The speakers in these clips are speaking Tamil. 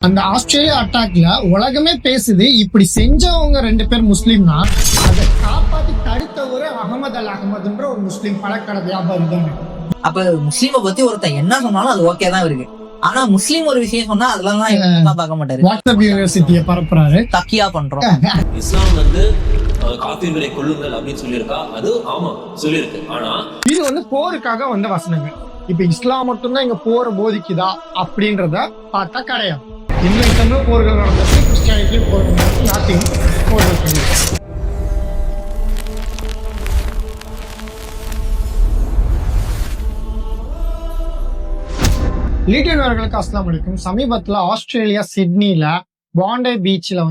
அந்த ஆஸ்திரேலியா அட்டாக்ல உலகமே பேசுது. இப்படி செஞ்சவங்க 2 பேர் முஸ்லீம்னா அதை காப்பாத்தி தடுத்தவர் அகமது அல் அகமதுன்ற ஒரு முஸ்லீம் பழக்கடை வியாபாரி தானே. அப்ப முஸ்லீமை பத்தி ஒருத்தன் என்ன சொன்னாலும் அது ஓகே தான் இருக்கு. ஆனா முஸ்லீம் ஒரு விஷயம் சொன்னா அதெல்லாம் பார்க்க மாட்டாரு. வாட்ஸ்அப் யூனிவர்சிட்டியை பரப்புறாரு, தக்கியா பண்றோம். இஸ்லாம் வந்து காஃபிர்களை கொள்ளுங்கள் அப்படின்னு சொல்லியிருக்கா, அது ஆமா சொல்லியிருக்கு. ஆனா இது போருக்காக வந்த வசனங்கள். இப்ப இஸ்லாம் மட்டும்தான் இங்க போரை போதிக்குதா அப்படின்றத பார்த்தா கிடையாது. இங்கிலாந்துல போர்கள் நடந்தது, கிறிஸ்டியானிட்டியும் போர்கள் நடந்தது, நாட்டிலும் போர்கள் பண்ணிருக்கு. லீட்டியனர்களுக்கு அஸ்லாம் வலைக்கும். சமீபத்துல ஆஸ்திரேலியா சிட்னில பாண்டே பீச்ல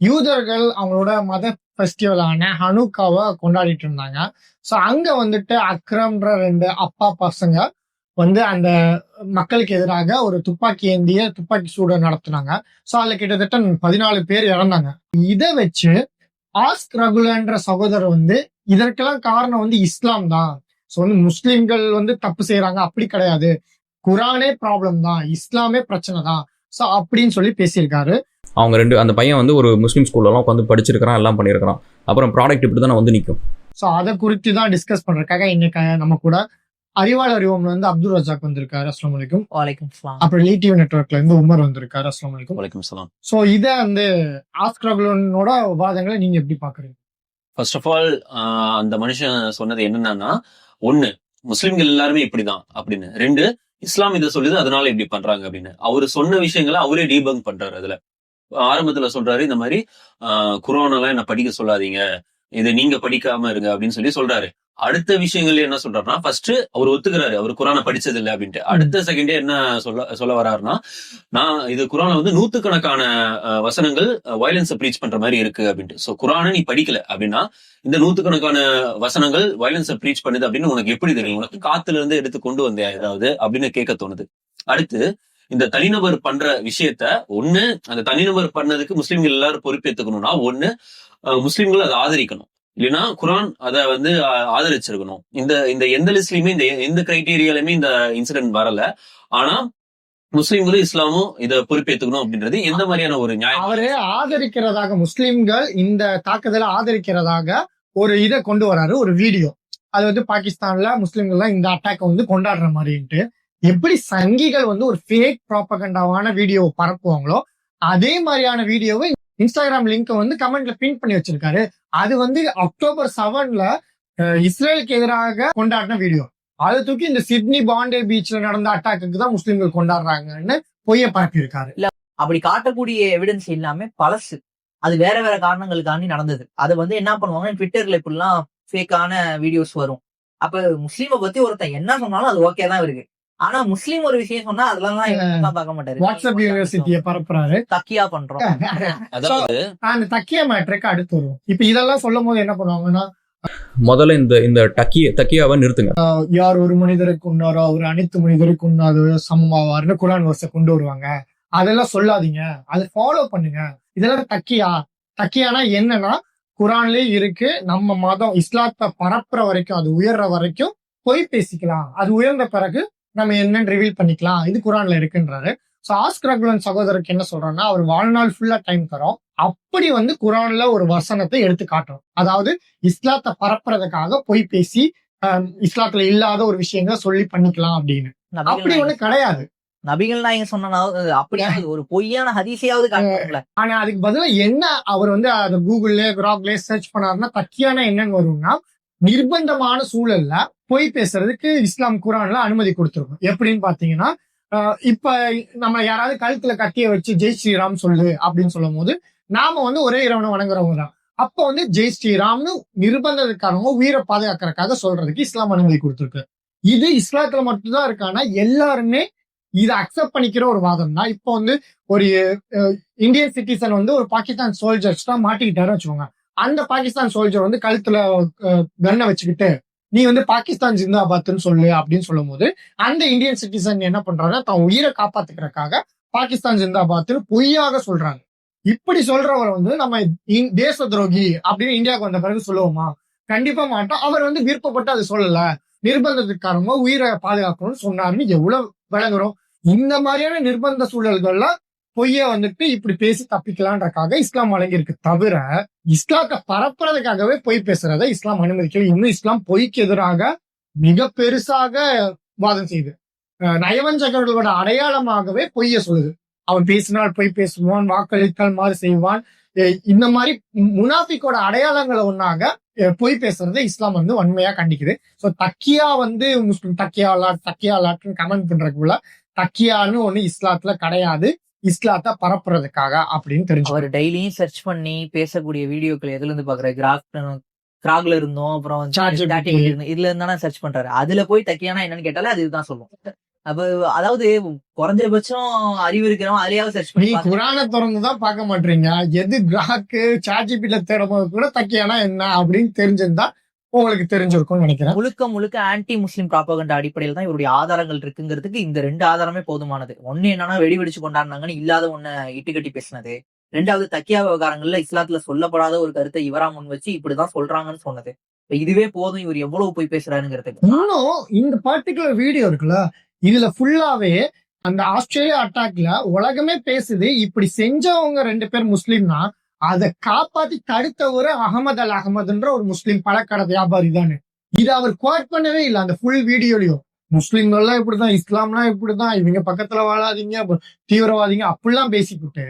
யூதர்கள் அவங்களோட மத ஃபெஸ்டிவலான ஹனுக்காவை கொண்டாடிட்டு இருந்தாங்க. ஸோ அங்க அக்ரம்ன்ற 2 அப்பா பசங்க அந்த மக்களுக்கு எதிராக ஒரு துப்பாக்கி ஏந்திய துப்பாக்கி சூடு நடத்தினாங்க. ஸோ அதுல கிட்டத்தட்ட 14 பேர் இறந்தாங்க. இதை வச்சு ஆஸ்க் ரகுலன்ற சகோதரர் இதற்கெல்லாம் காரணம் இஸ்லாம் தான். ஸோ முஸ்லிம்கள் தப்பு செய்யறாங்க, அப்படி கிடையாது, குரானே ப்ராப்ளம் தான், இஸ்லாமே பிரச்சனை தான், ஸோ அப்படின்னு சொல்லி பேசியிருக்காரு. அவங்க அந்த பையன் ஒரு முஸ்லீம் ஸ்கூல்லலாம் உட்காந்து படிச்சிருக்கிறான், எல்லாம் பண்ணியிருக்கிறான். அப்புறம் ப்ராடக்ட் இப்படி தான் நிற்கும். ஸோ அதை குறித்து தான் டிஸ்கஸ் பண்றதுக்காக இன்னைக்கு நம்ம கூட அறிவாள் அறிவோம்ல அப்துல் ரஜாக் வந்திருக்காரு. அஸ்லாம் வலைக்கும். வலைக்கும் சலாம். அப்புறம் லீடியோ நெட்வொர்க்ல உமர் வந்திருக்காரு. அஸ்லாம் வலைக்கும். வலைக்கும் சலாம். ஸோ இதை ஆஸ்க் ரகுலனோட வாதங்களை நீங்க எப்படி பாக்குறீங்க? ஃபர்ஸ்ட் ஆஃப் ஆல் அந்த மனுஷன் சொன்னது என்னன்னா, 1 முஸ்லிம்கள் எல்லாருமே இப்படிதான் அப்படின்னு, 2 இஸ்லாம் இதை சொல்லுது அதனால இப்படி பண்றாங்க அப்படின்னு. அவரு சொன்ன விஷயங்களை அவரே டீபங்க் பண்றாரு. அதுல ஆரம்பத்துல சொல்றாரு, இந்த மாதிரி குர்ஆன் எல்லாம் என்ன படிக்க சொல்லாதீங்க, இதை நீங்க படிக்காம இருங்க அப்படின்னு சொல்றாரு. அடுத்த விஷயங்கள் என்ன சொல்றாருன்னா, ஃபர்ஸ்ட் அவர் ஒத்துக்கிறாரு அவர் குர்ஆனை படிச்சது இல்லை அப்படின்ட்டு. அடுத்த செகண்டே என்ன சொல்ல வர்றாருன்னா, நான் இது குர்ஆன்ல நூத்துக்கணக்கான வசனங்கள் வயலன்ஸை ப்ரீச் பண்ற மாதிரி இருக்கு அப்படின்ட்டு. சோ குர்ஆனை நீ படிக்கல அப்படின்னா இந்த நூத்துக்கணக்கான வசனங்கள் வயலன்ஸை ப்ரீச் பண்ணுது அப்படின்னு உனக்கு எப்படி தெரியும்? உனக்கு காத்துல இருந்து எடுத்து கொண்டு வந்தே ஏதாவது அப்படின்னு கேட்க தோணுது. அடுத்து இந்த தனிநபர் பண்ற விஷயத்த அந்த தனிநபர் பண்ணதுக்கு முஸ்லிம்கள் எல்லாரும் பொறுப்பேற்றுக்கணும்னா, முஸ்லிம்கள் அதை ஆதரிக்கணும், இல்லைன்னா குர்ஆன் அதை ஆதரிச்சிருக்கணும். இந்த எந்த லிஸ்ட்லயுமே இந்த எந்த கிரைட்டீரியாலுமே இந்த இன்சிடென்ட் வரல. ஆனா முஸ்லிம்களும் இஸ்லாமும் இதை பொறுப்பேற்றுக்கணும் அப்படின்றது எந்த மாதிரியான ஒரு நியாயம்? அவரே ஆதரிக்கிறதாக, முஸ்லிம்கள் இந்த தாக்குதலை ஆதரிக்கிறதாக ஒரு இதை கொண்டு வராரு, ஒரு வீடியோ. அது பாகிஸ்தான்ல முஸ்லிம்கள் இந்த அட்டாக் கொண்டாடுற மாதிரின்ட்டு. எப்படி சங்கிகள் ஒரு ஃபேக் ப்ராபகண்டாவான வீடியோ பரப்புவாங்களோ அதே மாதிரியான வீடியோவை இன்ஸ்டாகிராம் லிங்க் கமெண்ட்ல பின் பண்ணி வச்சிருக்காரு. அது அக்டோபர் 7 இஸ்ரேலுக்கு எதிராக கொண்டாடின வீடியோ. அதை தூக்கி இந்த சிட்னி பாண்டே பீச்ல நடந்த அட்டாக்கு தான் முஸ்லிம்கள் கொண்டாடுறாங்கன்னு பொய்ய பரப்பி இருக்காரு. இல்ல, அப்படி காட்டக்கூடிய எவிடன்ஸ் எல்லாமே பழசு. அது வேற வேற காரணங்களுக்காண்டி நடந்தது. அது என்ன பண்ணுவாங்க, ட்விட்டர்ல இப்படிலாம் ஃபேக்கான வீடியோஸ் வரும். அப்ப முஸ்லீமை பத்தி ஒருத்தன் என்ன சொன்னாலும் அது ஓகே தான் இருக்கு. ஆனா முஸ்லீம் ஒரு விஷயம் சொன்னா அதெல்லாம் பார்க்க மாட்டாரு. வாட்ஸ்அப் யூனிவர்சிட்டியை பரப்புறாரு, தக்கியா பண்றோம். அதாவது அந்த தக்கியா மேட்ருக்கு அடுத்து வரும். இப்ப இதெல்லாம் சொல்லும் போது என்ன பண்ணுவாங்கன்னா, முதல்ல இந்த தக்கியாவை நிறுத்துங்க. யார் ஒரு மனிதருக்கு உண்ணாரோ அவர் அனைத்து மனிதருக்கு உண்ணாது சமமாவார்னு குர்ஆன் வர்ஸை கொண்டு வருவாங்க. அதெல்லாம் சொல்லாதீங்க, அதை ஃபாலோ பண்ணுங்க. இதெல்லாம் தக்கியானா என்னன்னா, குர்ஆன்லயே இருக்கு, நம்ம மதம் இஸ்லாத்தை பரப்புற வரைக்கும், அது உயர்ற வரைக்கும் பொய் பேசிக்கலாம், அது உயர்ந்த பிறகு நம்ம என்னன்னு ரிவீல் பண்ணிக்கலாம், இது குர்ஆன்ல இருக்குன்றாரு. ஸோ ஆஸ்க் ரகுலன் சகோதரருக்கு என்ன சொல்றோம்னா, அவர் வாழ்நாள் ஃபுல்லா டைம் தரோம், அப்படி குர்ஆன்ல ஒரு வசனத்தை எடுத்து காட்டுறோம். அதாவது இஸ்லாத்தை பரப்புறதுக்காக பொய் பேசி இஸ்லாத்துல இல்லாத ஒரு விஷயங்களை சொல்லி பண்ணிக்கலாம் அப்படின்னு. அப்படி ஒண்ணு கிடையாது. நபிகள் நாயகம் சொன்னா அப்படி ஒரு பொய்யான ஹதீஸையாவது காட்டல. ஆனா அதுக்கு பதிலா என்ன அவர் அதை கூகுள்ல கிராக்ல சர்ச் பண்ணாருன்னா, தக்கியான என்னன்னு வரும்னா, நிர்பந்தமான சூழல்ல பொய் பேசுறதுக்கு இஸ்லாம் குர்ஆன்ல அனுமதி கொடுத்துருக்கும். எப்படின்னு பாத்தீங்கன்னா, இப்ப நம்ம யாராவது கழுத்துல கத்திய வச்சு ஜெய் ஸ்ரீராம் சொல்லு அப்படின்னு சொல்லும் போது நாம ஒரே இறைவனை வணங்குறவங்க தான். அப்போ ஜெய் ஸ்ரீராம்னு நிர்பந்தத்துக்காரவங்க உயிரை பாதுகாக்கிறதுக்காக சொல்றதுக்கு இஸ்லாம் அனுமதி கொடுத்துருக்கு. இது இஸ்லாத்துல மட்டும்தான் இருக்கானா, எல்லாருமே இதை அக்செப்ட் பண்ணிக்கிற ஒரு வாதம் தான். இப்போ ஒரு இந்தியன் சிட்டிசன் ஒரு பாகிஸ்தான் சோல்ஜர்ஸ் தான் மாட்டிக்கிட்டாருன்னு வச்சுக்கோங்க. அந்த பாகிஸ்தான் சோல்ஜர் கழுத்துல கன்னை வச்சுக்கிட்டு நீ பாகிஸ்தான் ஜிந்தாபாத்ன்னு சொல்லு அப்படின்னு சொல்லும் போது அந்த இந்தியன் சிட்டிசன் என்ன பண்றாங்க, தான் உயிரை காப்பாத்துக்கிறதுக்காக பாகிஸ்தான் ஜிந்தாபாத்ன்னு பொய்யாக சொல்றாங்க. இப்படி சொல்றவர் நம்ம தேச துரோகி அப்படின்னு இந்தியாவுக்கு வந்த பிறகு சொல்லுவோமா? கண்டிப்பா மாட்டோம். அவர் விருப்பப்பட்டு அதை சொல்லல, நிர்பந்தத்துக்காரங்க உயிரை பாதுகாக்கணும்னு சொன்னாருன்னு எவ்வளவு விளங்குறோம். இந்த மாதிரியான நிர்பந்த சூழல்கள்ல பொய்ய வந்துட்டு இப்படி பேசி தப்பிக்கலான்றக்காக இஸ்லாம் வழங்கியிருக்கு தவிர இஸ்லாத்தை பரப்புறதுக்காகவே பொய் பேசுறதை இஸ்லாம் அனுமதிக்கல. இன்னும் இஸ்லாம் பொய்க்கு எதிராக மிக பெருசாக வாதம் செய்யுது. நயவஞ்சகர்களோட அடையாளமாகவே பொய்ய சொல்லுது. அவன் பேசினால் பொய் பேசுவான், வாக்களித்தால் மாறு செய்வான், இந்த மாதிரி முனாஃபிக்கோட அடையாளங்களை ஒன்னாக பொய் பேசுறதை இஸ்லாம் வந்து வன்மையா கண்டிக்குது. சோ தக்கியா வந்து முஸ்லிம் தக்கியாலாட்னு கமெண்ட் பண்றதுக்குள்ள தக்கியான்னு ஒண்ணு இஸ்லாத்துல கிடையாது, இஸ்லாத்தை பரப்புறதுக்காக அப்படின்னு தெரிஞ்சு. அவர் டெய்லியும் சர்ச் பண்ணி பேசக்கூடிய வீடியோக்கள் எதுல இருந்து பாக்குற கிராக்ல இருந்தோம், அப்புறம் இதுல இருந்தா சர்ச் பண்றாரு. அதுல போய் தக்கியானா என்னன்னு கேட்டாலே அது இதுதான் சொல்லும். அப்ப அதாவது குறைஞ்சபட்சம் அறிவு இருக்கிறவன் அதையாவது சர்ச் பண்ணி குரானை திறந்துதான் பார்க்க மாட்டீங்க. எது கிராக்கு சாட்ஜிபில தேடும்போது கூட தக்கியானா என்ன அப்படின்னு தெரிஞ்சிருந்தா உங்களுக்கு தெரிஞ்சிருக்கும்னு நினைக்கிறேன். முழுக்க ஆன்டி முஸ்லிம் ப்ராபகண்டா அடிப்படையில் தான் இவருடைய ஆதாரங்கள் இருக்குங்கிறதுக்கு இந்த 2 ஆதாரமே போதுமானது. ஒண்ணு என்னன்னா வெடி வெடிச்சு கொண்டாடினாங்கன்னு இல்லாத ஒண்ணு இட்டுக்கட்டி பேசினது. 2வது தக்கியா விவகாரங்கள்ல இஸ்லாத்துல சொல்லப்படாத ஒரு கருத்தை இவரா முன் வச்சு இப்படிதான் சொல்றாங்கன்னு சொன்னது. இதுவே போதும் இவர் எவ்வளவு போய் பேசுறாருங்கிறதுக்கு. இன்னும் இந்த பர்டிகுலர் வீடியோ இருக்குல்ல, இதுல ஃபுல்லாவே அந்த ஆஸ்திரேலியா அட்டாக்ல உலகமே பேசுது, இப்படி செஞ்சவங்க 2 பேர் முஸ்லீம்னா அதை காப்பாத்தி தடுத்தவர் அகமது அல் அகமதுன்ற ஒரு முஸ்லீம் பழக்கடை வியாபாரி தானே. இது அவர் குவாட் பண்ணவே இல்லை அந்த ஃபுல் வீடியோலயும். முஸ்லீம்கள்லாம் இப்படிதான், இஸ்லாம்லாம் இப்படிதான், இவங்க பக்கத்துல வாழாதீங்க, தீவிரவாதிங்க அப்படிலாம் பேசிக்கிட்டு,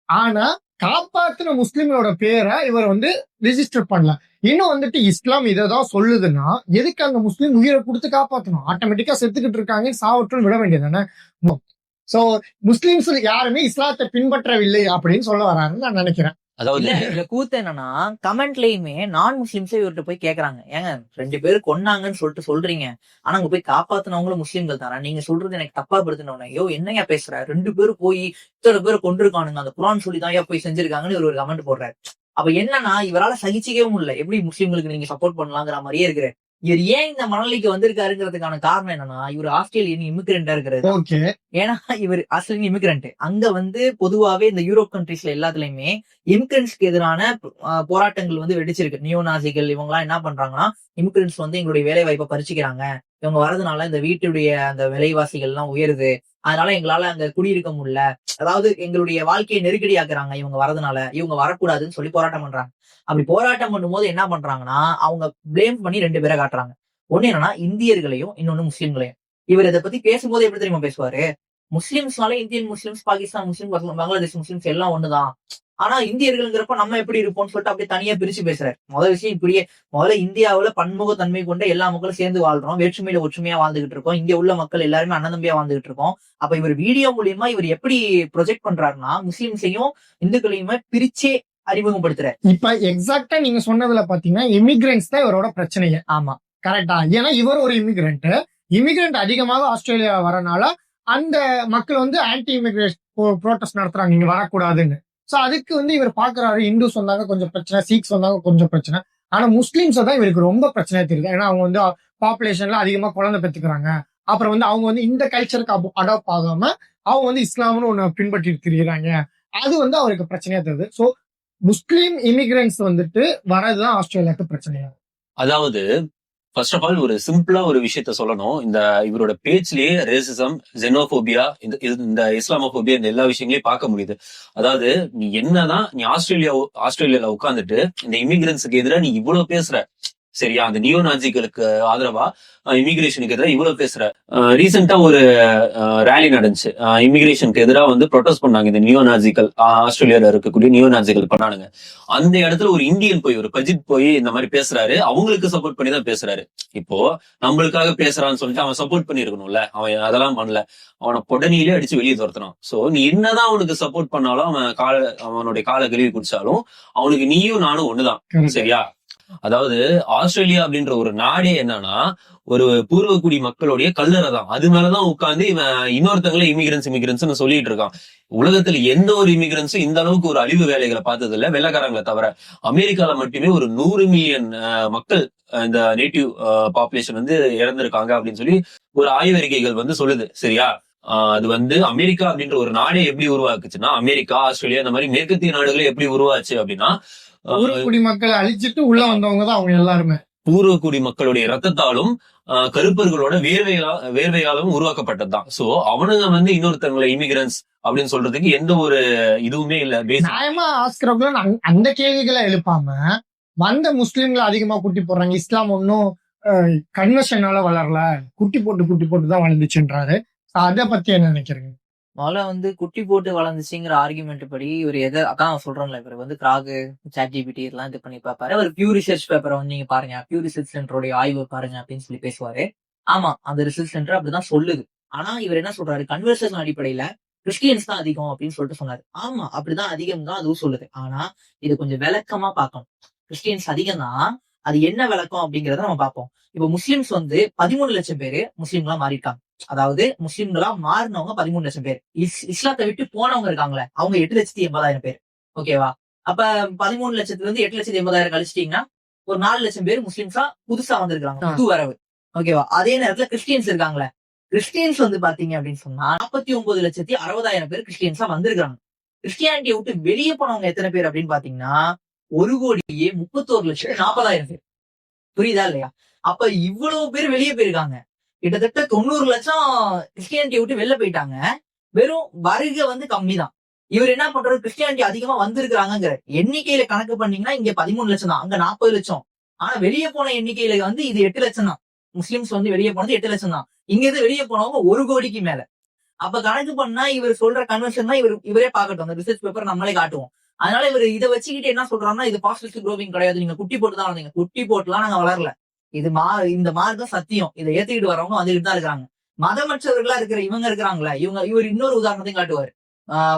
ஆனா காப்பாத்தின முஸ்லிம்களோட பேரை இவர் வந்து ரிஜிஸ்டர் பண்ணல. இன்னும் வந்துட்டு இஸ்லாம் இதான் சொல்லுதுன்னா எதுக்கு அந்த முஸ்லீம் உயிரை கொடுத்து காப்பாற்றணும்? ஆட்டோமேட்டிக்கா செத்துக்கிட்டு இருக்காங்க, சாவற்றும் விட வேண்டியதானே. சோ முஸ்லிம்ஸ் யாருமே இஸ்லாத்தை பின்பற்றவில்லை அப்படின்னு சொல்ல வராருன்னு நான் நினைக்கிறேன். அதாவது இதுல கூத்து என்னன்னா கமெண்ட்லயுமே நான் முஸ்லிம்ஸே இவர்கிட்ட போய் கேக்குறாங்க, ஏங்க 2 பேர் கொன்னாங்கன்னு சொல்றீங்க, ஆனா அங்க போய் காப்பாத்தினவங்களும் முஸ்லிம்கள் தானே, நீங்க சொல்றது எனக்கு தப்பா படுத்தினோட ஐயோ என்னையா பேசுற, 2 பேரும் போய் இத்தனை பேர் கொண்டிருக்கானுங்க, அந்த குரான் சொல்லிதான் போய் செஞ்சிருக்காங்கன்னு இவர் ஒரு கமெண்ட் போடுறாரு. அப்ப என்னன்னா இவரால சகிச்சிக்கவே முடியல, எப்படி முஸ்லிம்களுக்கு நீங்க சப்போர்ட் பண்ணலாங்கிற மாதிரியே இருக்கிற இவர் ஏன் இந்த மனநிலைக்கு வந்திருக்காருங்கிறதுக்கான காரணம் என்னன்னா இவர் ஆஸ்திரேலியன் இமிகிரண்டா இருக்கிறது. ஏன்னா இவர் ஆஸ்திரேலியன் இமிகிரண்ட். அங்க வந்து பொதுவாவே இந்த யூரோப் கண்ட்ரீஸ்ல எல்லாத்துலயுமே இமிகிரண்ட்ஸ்க்கு எதிரான போராட்டங்கள் வந்து வெடிச்சிருக்கு. நியோநாசிகள் இவங்கெல்லாம் என்ன பண்றாங்கன்னா இமிகிரண்ட்ஸ் வந்து எங்களுடைய வேலை வாய்ப்பை பறிச்சுக்கிறாங்க, இவங்க வரதுனால இந்த வீட்டுடைய அந்த விலைவாசிகள் எல்லாம் உயருது, அதனால எங்களால அங்க குடியிருக்க முடியல, அதாவது எங்களுடைய வாழ்க்கையை நெருக்கடியாக்குறாங்க இவங்க வரதுனால, இவங்க வரக்கூடாதுன்னு சொல்லி போராட்டம் பண்றாங்க. அப்படி போராட்டம் பண்ணும்போது என்ன பண்றாங்கன்னா அவங்க பிளேம் பண்ணி 2 பேரை காட்டுறாங்க. ஒண்ணு என்னன்னா இந்தியர்களையும், இன்னொன்னு முஸ்லிம்களையும். இவர் இதை பத்தி பேசும்போது எப்படி தெரியுமா பேசுவாரு, முஸ்லிம்ஸ்னால இந்தியன் முஸ்லிம்ஸ், பாகிஸ்தான் முஸ்லிம், பங்களாதேஷ் முஸ்லிம்ஸ் எல்லாம் ஒண்ணுதான், ஆனா இந்தியர்கள்ங்கிறப்ப நம்ம எப்படி இருப்போம்னு சொல்லிட்டு அப்படியே தனியா பிரிச்சு பேசுறாரு. முதல் விஷயம் இப்படியே முதல்ல இந்தியாவுல பன்முகத்தன்மை கொண்ட எல்லா மக்களும் சேர்ந்து வாழ்றோம், வேற்றுமையில ஒற்றுமையா வாழ்ந்துகிட்டு இருக்கோம், இங்க உள்ள மக்கள் எல்லாருமே அண்ணந்தம்பியா வாழ்ந்துகிட்டு இருக்கோம். அப்ப இவர் வீடியோ மூலியமா இவர் எப்படி ப்ரொஜெக்ட் பண்றாருன்னா முஸ்லிம்ஸையும் இந்துக்களையுமே பிரிச்சே அறிமுகப்படுத்துறாரு. இப்ப எக்ஸாக்டா நீங்க சொன்னதுல பாத்தீங்கன்னா இமிகிரண்ட்ஸ் தான் இவரோட பிரச்சனையே. ஆமா கரெக்டா, ஏன்னா இவர் ஒரு இமிகிரண்ட் அதிகமாக ஆஸ்திரேலியா வரனால அந்த மக்கள் வந்து ஆன்டி இமிகிரேஷன் ப்ரோட்டஸ்ட் நடத்துறாங்க, இங்க வரக்கூடாதுன்னு. சோ அதுக்கு வந்து இவர் பாக்குறாரு, இந்துஸ் வந்தாங்க கொஞ்சம் பிரச்சனை, சீக்ஸ் வந்தாங்க கொஞ்சம் பிரச்சனை, ஆனா முஸ்லிம்ஸ் தான் இவருக்கு ரொம்ப பிரச்சனை தெரியுது. ஏன்னா அவங்க வந்து பாப்புலேஷன்ல அதிகமா குழந்தை பெற்றுக்கிறாங்க, அப்புறம் வந்து அவங்க வந்து இந்த கல்ச்சருக்கு அடாப்ட் ஆகாம அவங்க வந்து இஸ்லாம்னு ஒண்ணு பின்பற்றி திரிகிறாங்க, அது வந்து அவருக்கு பிரச்சனையா தெரியுது. சோ முஸ்லிம் இமிகிரண்ட்ஸ் வந்துட்டு வரதுதான் ஆஸ்திரேலியாவுக்கு பிரச்சனையா. அதாவது ஃபர்ஸ்ட் ஆஃப் ஆல் ஒரு சிம்பிளா ஒரு விஷயத்த சொல்லணும். இந்த இவரோட பேஜ்லயே ரேசிசம், ஜெனோபோபியா, இந்த இஸ்லாமோபோபியா, இந்த எல்லா விஷயங்களையும் பார்க்க முடியுது. அதாவது நீ என்னதான் நீ ஆஸ்திரேலியால உட்காந்துட்டு இந்த இமிகிரன்ஸுக்கு எதிராக நீ இவ்வளவு பேசுற, சரியா, அந்த நியோ நாஜிகளுக்கு ஆதரவா இமிகிரேஷனுக்கு எதிராக இவ்வளவு பேசுற. ரீசெண்டா ஒரு ரேலி நடந்துச்சு, இமிகிரேஷனுக்கு எதிராக வந்து ப்ரொடெஸ்ட் பண்ணாங்க இந்த நியோ நாஜிகள், ஆஸ்திரேலியால இருக்கக்கூடிய நியோ நாஜிகள் பண்ணானுங்க. அந்த இடத்துல ஒரு இந்தியன் போய், ஒரு பஜித் போய் இந்த மாதிரி பேசுறாரு, அவங்களுக்கு சப்போர்ட் பண்ணி தான் பேசுறாரு. இப்போ நம்மளுக்காக பேசுறான்னு சொல்லிட்டு அவன் சப்போர்ட் பண்ணிருக்கணும்ல, அவன் அதெல்லாம் பண்ணல, அவனை பொடனியிலே அடிச்சு வெளியே துரத்துனான். சோ நீ என்னதான் அவனுக்கு சப்போர்ட் பண்ணாலும், அவனுடைய காலை கழுவி குடிச்சாலும் அவனுக்கு நீயும் நானும் ஒண்ணுதான், சரியா. அதாவது ஆஸ்திரேலியா அப்படின்ற ஒரு நாடே என்னன்னா ஒரு பூர்வக்குடி மக்களுடைய கல்லறை தான். அது மேலதான் உட்காந்து இவன் இன்னொருத்தங்களை இமிகிரன்ஸ் சொல்லிட்டு இருக்கான். உலகத்துல எந்த ஒரு இமிகிரன்ஸும் இந்த அளவுக்கு ஒரு அழிவு வேலைகளை பார்த்தது இல்ல, வெள்ளக்காரங்களை தவிர. அமெரிக்கால மட்டுமே ஒரு 100 மில்லியன் மக்கள் இந்த நேட்டிவ் பாப்புலேஷன் வந்து இறந்திருக்காங்க அப்படின்னு சொல்லி ஒரு ஆய்வறிக்கைகள் வந்து சொல்லுது, சரியா. அது வந்து அமெரிக்கா அப்படின்ற ஒரு நாடே எப்படி உருவாக்குச்சுன்னா, அமெரிக்கா, ஆஸ்திரேலியா இந்த மாதிரி மேற்கத்திய நாடுகளே எப்படி உருவாச்சு அப்படின்னா குடிமக்களை அழிச்சிட்டு உள்ள வந்தவங்க தான் அவங்க எல்லாருமே. பூர்வக்குடி மக்களுடைய ரத்தத்தாலும் கருப்பர்களோட வேர்வையாலும் உருவாக்கப்பட்டதுதான். சோ அவனுங்க வந்து இன்னொருத்தவங்களை இமிகிரன்ஸ் அப்படின்னு சொல்றதுக்கு எந்த ஒரு இதுவுமே இல்ல. நியாயமா ஆஸ்கரவங்க அந்த கேள்விகளை எழுப்பாம வந்த முஸ்லிம்களை அதிகமா குட்டி போடுறாங்க. இஸ்லாம் ஒன்னும் கன்வர்ஷனால வளரல, குட்டி போட்டு தான் வளர்ந்துச்சுன்றாரு. அதை பத்தி என்ன நினைக்கிறீங்க? முதல்ல வந்து குட்டி போட்டு வளர்ந்துச்சுங்கிற ஆர்குமெண்ட் படி இவர் அதான் சொல்றோம்ல, இவர் வந்து கிராகு, சாட்ஜிபிடி இதெல்லாம் இது பண்ணி பார்ப்பாரு. அவர் பியூ ரிசர்ச் பேப்பரை வந்து நீங்க பாருங்க, பியூ ரிசர்ச் சென்டருடைய ஆய்வு பாருங்க அப்படின்னு சொல்லி பேசுவாரு. ஆமா, அந்த ரிசர்ச் சென்டர் அப்படிதான் சொல்லுது. ஆனா இவர் என்ன சொல்றாரு, கன்வர்சேஷன் அடிப்படையில கிறிஸ்டியன்ஸ் தான் அதிகம் அப்படின்னு சொல்லிட்டு சொன்னாரு. ஆமா, அப்படிதான் அதிகம் தான் அதுவும் சொல்லுது. ஆனா இது கொஞ்சம் விளக்கமா பார்க்கணும். கிறிஸ்டியன்ஸ் அதிகம் தான், அது என்ன விளக்கம் அப்படிங்கறத நம்ம பார்ப்போம். இப்ப முஸ்லிம்ஸ் வந்து 13 லட்சம் பேரு முஸ்லீம்களா மாறிட்டாங்க. அதாவது முஸ்லிம்களா மாறினவங்க 13 லட்சம் பேர். இஸ்லாத்தை விட்டு போனவங்க இருக்காங்களே அவங்க 8,80,000 பேர். ஓகேவா? அப்ப 13 லட்சத்துல இருந்து 8,80,000 கழிச்சிட்டீங்கன்னா ஒரு 4 லட்சம் பேர் முஸ்லிம்ஸா புதுசா வந்திருக்காங்க, புது வரவு. ஓகேவா? அதே நேரத்துல கிறிஸ்டியன்ஸ் இருக்காங்களே, கிறிஸ்டியன்ஸ் வந்து பாத்தீங்க அப்படின்னு சொன்னா 49,60,000 பேர் கிறிஸ்டியன்ஸா வந்திருக்காங்க. கிறிஸ்டியானிட்டியை விட்டு வெளியே போனவங்க எத்தனை பேர் அப்படின்னு பாத்தீங்கன்னா 1,31,40,000 பேர். புரியுதா இல்லையா? அப்ப இவ்வளவு பேர் வெளியே போயிருக்காங்க. கிட்டத்தட்ட 90 லட்சம் கிறிஸ்டியானிட்டியை விட்டு வெளில போயிட்டாங்க. வெறும் வருகை வந்து கம்மி தான். இவர் என்ன பண்றாரு, கிறிஸ்டியானிட்டி அதிகமா வந்திருக்கிறாங்கிற எண்ணிக்கையில கணக்கு பண்ணீங்கன்னா இங்க 13 லட்சம் தான், அங்க 40 லட்சம். ஆனா வெளியே போன எண்ணிக்கையில வந்து இது 8 லட்சம் தான். முஸ்லிம்ஸ் வந்து வெளியே போனது 8 லட்சம் தான். இங்க இருந்து வெளியே போனவங்க 1 கோடிக்கு மேல. அப்ப கணக்கு பண்ணா இவர் சொல்ற கன்வென்ஷன் தான் இவரே பார்க்கட்டும். அந்த ரிசர்ச் பேப்பர் நம்மளே காட்டுவோம். அதனால இவர் இதை வச்சுக்கிட்டு என்ன சொல்றாருன்னா, இது பாசிட்டிவ் க்ரோவிங் கிடையாது, நீங்க குட்டி போட்டு தான் வளர்ந்தீங்க. குட்டி போட்டுலாம் நாங்க வளரல. இது இந்த மார்க்கம் சத்தியம். இதை ஏத்துக்கிட்டு வரவங்க வந்துகிட்டு தான் இருக்காங்க. மதமற்றவர்களா இருக்கிற இவங்க இருக்கிறாங்களா, இவர் இன்னொரு உதாரணத்தையும் காட்டுவாரு.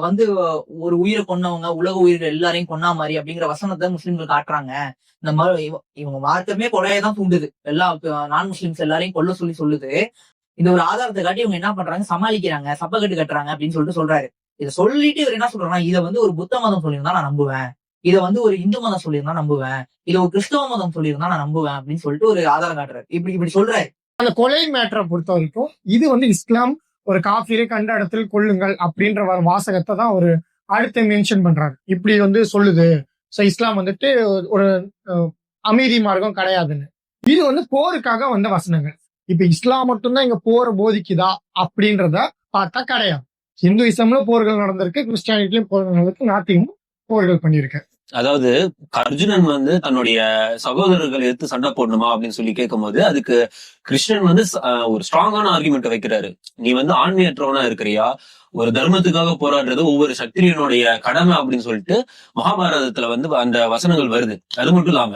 வந்து ஒரு உயிரை கொன்னவங்க உலக உயிர்கள் எல்லாரையும் கொன்னா மாதிரி அப்படிங்கிற வசனத்தை முஸ்லிம்கள் காட்டுறாங்க. இந்த மாதிரி இவங்க மார்க்கமே கொலையதான் தூண்டுது, எல்லா நான் முஸ்லிம்ஸ் எல்லாரையும் கொல்ல சொல்லுது. இந்த ஒரு ஆதாரத்தை காட்டி இவங்க என்ன பண்றாங்க, சமாளிக்கிறாங்க, சப்பக்கட்டு கட்டுறாங்க அப்படின்னு சொல்லிட்டு சொல்றாரு. இதை சொல்லிட்டு இவர் என்ன சொல்றாருன்னா, இதை வந்து ஒரு புத்த மதம் சொல்லியிருந்தா நான் நம்புவேன், இதை வந்து ஒரு இந்து மதம் சொல்லியிருந்தா நம்புவேன், இதை ஒரு கிறிஸ்தவ மதம் சொல்லியிருந்தா நான் நம்புவேன் அப்படின்னு சொல்லிட்டு ஒரு ஆதாரம் காட்டுறாரு. இப்படி சொல்றாரு. அந்த கொலை மேட்டரை பொறுத்த வரைக்கும் இது வந்து இஸ்லாம் ஒரு காஃபிரை கண்ட இடத்தில் கொள்ளுங்கள் அப்படின்ற வாசகத்தை தான் ஒரு அடுத்து மென்ஷன் பண்றாரு. இப்படி வந்து சொல்லுது. சோ இஸ்லாம் வந்துட்டு ஒரு அமைதி மார்க்கம் கிடையாதுன்னு. இது வந்து போருக்காக வந்த வசனங்கள். இப்ப இஸ்லாம் மட்டும்தான் இங்க போரை போதிக்குதா அப்படின்றத பார்த்தா கிடையாது. ஹிந்துயிசம்ல போர்கள் நடந்திருக்கு, கிறிஸ்டியானிட்டிலும் போர்கள் நடந்திருக்கு, நாத்திகமும் போர்கள் பண்ணிருக்கு. அதாவது அர்ஜுனன் வந்து தன்னுடைய சகோதரர்கள் எடுத்து சண்டை போடணுமா அப்படின்னு சொல்லி கேட்கும் போது அதுக்கு கிருஷ்ணன் வந்து ஒரு ஸ்ட்ராங்கான ஆர்குமெண்ட் வைக்கிறாரு. நீ வந்து ஆண்மையற்றவனா இருக்கிறியா, ஒரு தர்மத்துக்காக போராடுறது ஒவ்வொரு சத்திரியனுடைய கடமை அப்படின்னு சொல்லிட்டு மகாபாரதத்துல வந்து அந்த வசனங்கள் வருது. அது மட்டும் இல்லாம